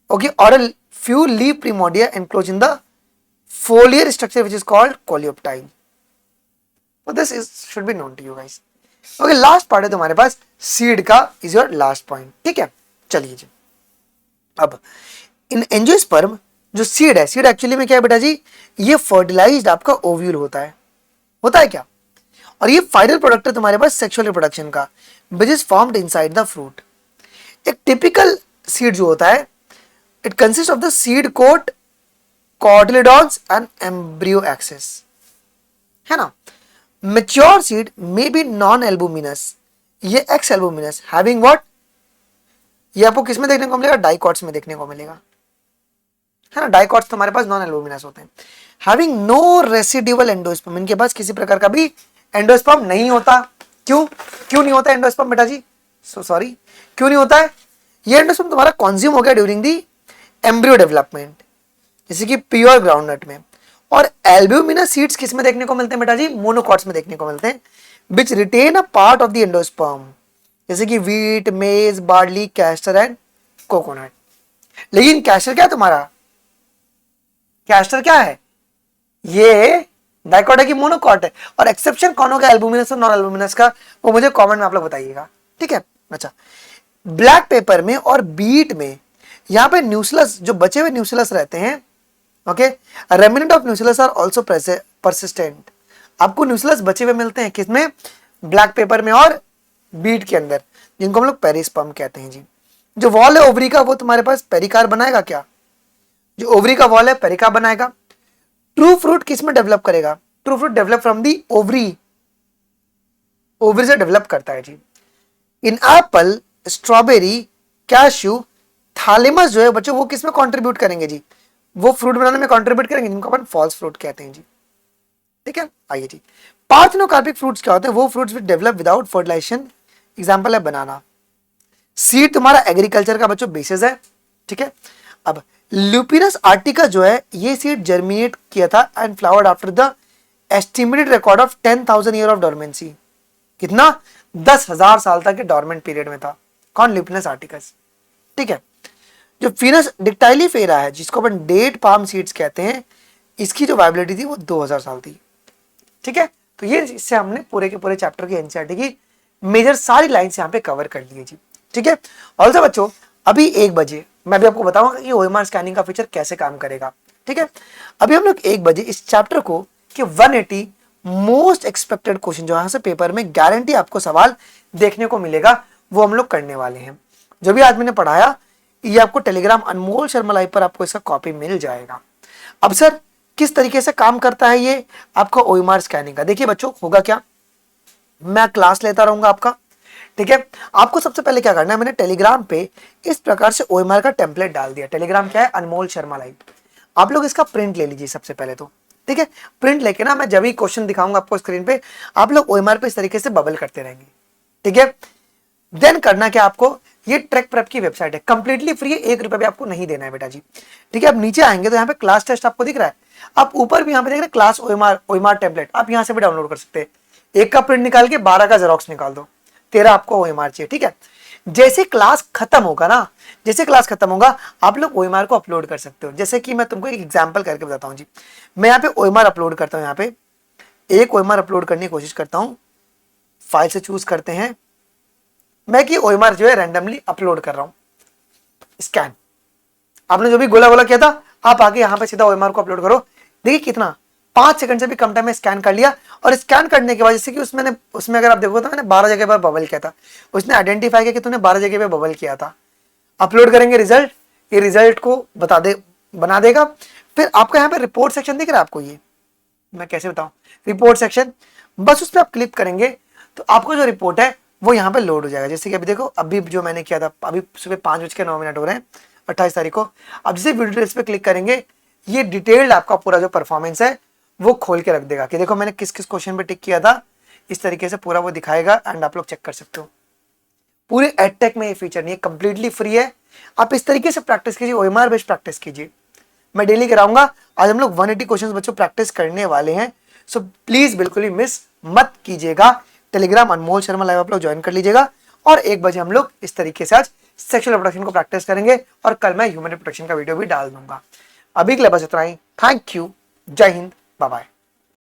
okay, और a few leaf primordia enclose in the foliar structure which is called coleoptile. So this is should be known to you guys. Okay, last part है तुम्हारे पास seed का, is your last point, ठीक है। चलिए जी, अब इन angiosperm जो seed है, seed actually में क्या है बेटा जी, ये फर्टिलाइज्ड आपका ओव्यूल होता है क्या, और ये फाइनल प्रोडक्ट है तुम्हारे पास सेक्सुअल रिप्रोडक्शन का, which is formed inside the fruit. एक टिपिकल सीड जो होता है it consist of the seed coat, cotyledons and embryo axis, है ना। Mature seed may be non albuminous, ये एक्स एल्बुमिनस, हैविंग व्हाट, ये आपको किस में देखने को मिलेगा, डाइकॉट्स में देखने को मिलेगा, है ना। डाइकॉट्स तुम्हारे पास नॉन एल्बुमिनस होते हैं। हैविंग नो रेसिड्यूअल एंडोस्पर्म, इनके पास किसी प्रकार का भी एंडोस्पर्म नहीं होता। क्यों नहीं होता एंडोस्पर्म बेटा जी, सॉरी क्यों नहीं होता है, ये एंडोस्पर्म तुम्हारा कंज्यूम हो गया ड्यूरिंग दी एम्ब्रियो डेवलपमेंट, जैसे कि प्योर ग्राउंडनट में। और एल्ब्यूमिनस सीड्स किस में देखने को मिलते हैं बेटा जी, मोनोकॉट्स में देखने को मिलते हैं, which retain a part of the endosperm, जैसे कि wheat, maize, barley, castor and coconut. लेकिन कैस्टर क्या है तुम्हारा, कैस्टर क्या है, ये डाइकॉट है कि मोनोकॉट है, और एक्सेप्शन कौन होगा एल्ब्यूमिनस और नॉन एल्ब्यूमिनस का, वो मुझे कमेंट में आप लोग बताइएगा, ठीक है। अच्छा, ब्लैक पेपर में और बीट में यहाँ पे न्यूक्लियस, जो बचे हुए न्यूक्लियस रहते हैं, okay, remnant of nucleus are also persistent, आपको न्यूक्लियस बचे हुए मिलते हैं किसमें, ब्लैक पेपर में और बीट के अंदर, जिनको हम लोग पेरिस्पर्म कहते हैं जी। जो वॉल है ओवरी का वो तुम्हारे पास पेरिकार बनाएगा क्या, जो ओवरी का वॉल है पेरिकार बनाएगा। ट्रू फ्रूट किस में डेवलप करेगा, true fruit develop from the ovary, ovary से डेवलप करता है जी। इन एप्पल, स्ट्रॉबेरी, कैश्यू, थालेमस जो है बच्चों वो किस में कंट्रीब्यूट करेंगे जी, वो फ्रूट बनाने में कंट्रीब्यूट करेंगे, जिनको अपन फॉल्स फ्रूट कहते हैं जी, ठीक है। आइए जी, पार्थेनोकार्पिक फ्रूट्स क्या होते हैं, वो fruits which develop without fertilisation, example है बनाना। सीड तुम्हारा एग्रीकल्चर का बच्चों बेसिस है, ठीक है। अब लुपिनस आर्टिका जो है ये सीड जर्मिनेट किया था and flowered after the estimated record of 10,000 year of dormancy, कितना, 10,000 साल तक के डोरमेंट पीरियड में था, कौन, लुपिनस आर्टिकस, ठीक है। जो फिनस डिक्टाइलीफेरा है जिसको अपन डेट पाम सीड्स कहते हैं, इसकी जो वायबिलिटी थी वो 2000 साल थी, ठीक है। तो ये इससे हमने पूरे के पूरे चैप्टर की एनसीईआरटी की मेजर सारी लाइंस यहाँ पे कवर कर ली है जी, ठीक है। ऑल्सो बच्चों अभी 1 बजे मैं भी आपको बताऊंगा कि ओएमआर स्कैनिंग का फीचर कैसे काम करेगा, ठीक है। अभी हम लोग 1 बजे इस चैप्टर को कि 180, मोस्ट एक्सपेक्टेड क्वेश्चन, जो यहाँ से पेपर में गारंटी आपको सवाल देखने को मिलेगा, वो हम लोग करने वाले हैं। जो भी आज मैंने पढ़ाया ये आपको टेलीग्राम अनमोल शर्मा लाइव पर आपको इसका कॉपी मिल जाएगा। अब सर किस तरीके से काम करता है ये आपका ओएमआर स्कैनिंग का, देखिए बच्चों होगा क्या, मैं क्लास लेता रहूंगा आपका, ठीक है। आपको सबसे पहले क्या करना है, मैंने टेलीग्राम पे इस प्रकार से ओएमआर का टेम्पलेट डाल दिया। टेलीग्राम क्या है, अनमोल शर्मा लाइव। आप लोग इसका प्रिंट ले लीजिए सबसे पहले तो, ठीक है। प्रिंट लेके ना मैं जब भी क्वेश्चन दिखाऊंगा आपको स्क्रीन पे, आप लोग ओएमआर पे इस तरीके से बबल करते रहेंगे, ठीक है। देन करना क्या आपको, ये ट्रैक प्रेप की वेबसाइट है, कंप्लीटली फ्री है, 1 रुपया भी आपको नहीं देना है बेटा जी, ठीक है। आप नीचे आएंगे तो यहाँ पे क्लास टेस्ट आपको दिख रहा है, आप ऊपर भी यहाँ पे देख रहे हैं क्लास ओएमआर टेम्पलेट, आप यहाँ से भी डाउनलोड कर सकते हैं। 1 का प्रिंट निकाल के 12 का जेरोक्स निकाल दो, 13 आपको ओएमआर चाहिए, ठीक है। जैसे क्लास खत्म होगा ना, जैसे क्लास खत्म होगा आप लोग ओएमआर को अपलोड कर सकते हो। जैसे कि मैं तुमको एक एग्जांपल करके बताता हूँ जी, मैं यहाँ पे ओएमआर अपलोड करता हूँ, यहाँ पे एक ओएमआर अपलोड करने की कोशिश करता हूँ, फाइल से चूज करते हैं, मैं कि ओएमआर जो है रैंडमली अपलोड कर रहा हूँ, स्कैन। आपने जो भी गोला गोला किया था आप आगे यहाँ पे सीधा ओएमआर को अपलोड करो, देखिए कितना 5 सेकंड से भी कम टाइम में स्कैन कर लिया। और स्कैन करने के बाद जैसे कि उसमें अगर आप देखो तो मैंने 12 जगह पर बबल किया था, उसने आइडेंटिफाई किया कि तूने 12 जगह पे बबल किया था। अपलोड करेंगे रिजल्ट, ये रिजल्ट को बना देगा। फिर आपका यहाँ पे रिपोर्ट सेक्शन दिख रहा है आपको, ये मैं कैसे बताऊं, रिपोर्ट सेक्शन, बस उस पर आप क्लिक करेंगे तो आपको जो रिपोर्ट है वो यहाँ पे लोड हो जाएगा। जैसे कि अभी देखो, अभी जो मैंने किया था, अभी सुबह 5:09 हो रहे हैं 28 तारीख को। अब जैसे वीडियो डिटेल्स पे क्लिक करेंगे, ये डिटेल्ड आपका पूरा जो परफॉर्मेंस है वो खोल के रख देगा कि देखो मैंने किस किस क्वेश्चन पे टिक किया था, इस तरीके से पूरा वो दिखाएगा एंड आप लोग चेक कर सकते हो। पूरे एडटेक में ये फीचर नहीं है, कंप्लीटली फ्री है। आप इस तरीके से प्रैक्टिस कीजिए, ओएमआर बेस्ड प्रैक्टिस कीजिए, मैं डेली कराऊंगा। आज हम लोग 180 क्वेश्चंस बच्चों प्रैक्टिस करने वाले हैं, सो प्लीज बिल्कुल ही मिस मत कीजिएगा। टेलीग्राम अनमोल शर्मा लाइव आप लोग ज्वाइन कर लीजिएगा, और 1 बजे हम लोग इस तरीके से आज सेक्सुअल रिप्रोडक्शन को प्रैक्टिस करेंगे, और कल मैं ह्यूमन रिप्रोडक्शन का वीडियो भी डाल दूंगा। अभी के लिए बस इतना ही, थैंक यू, जय हिंद, बाय बाय।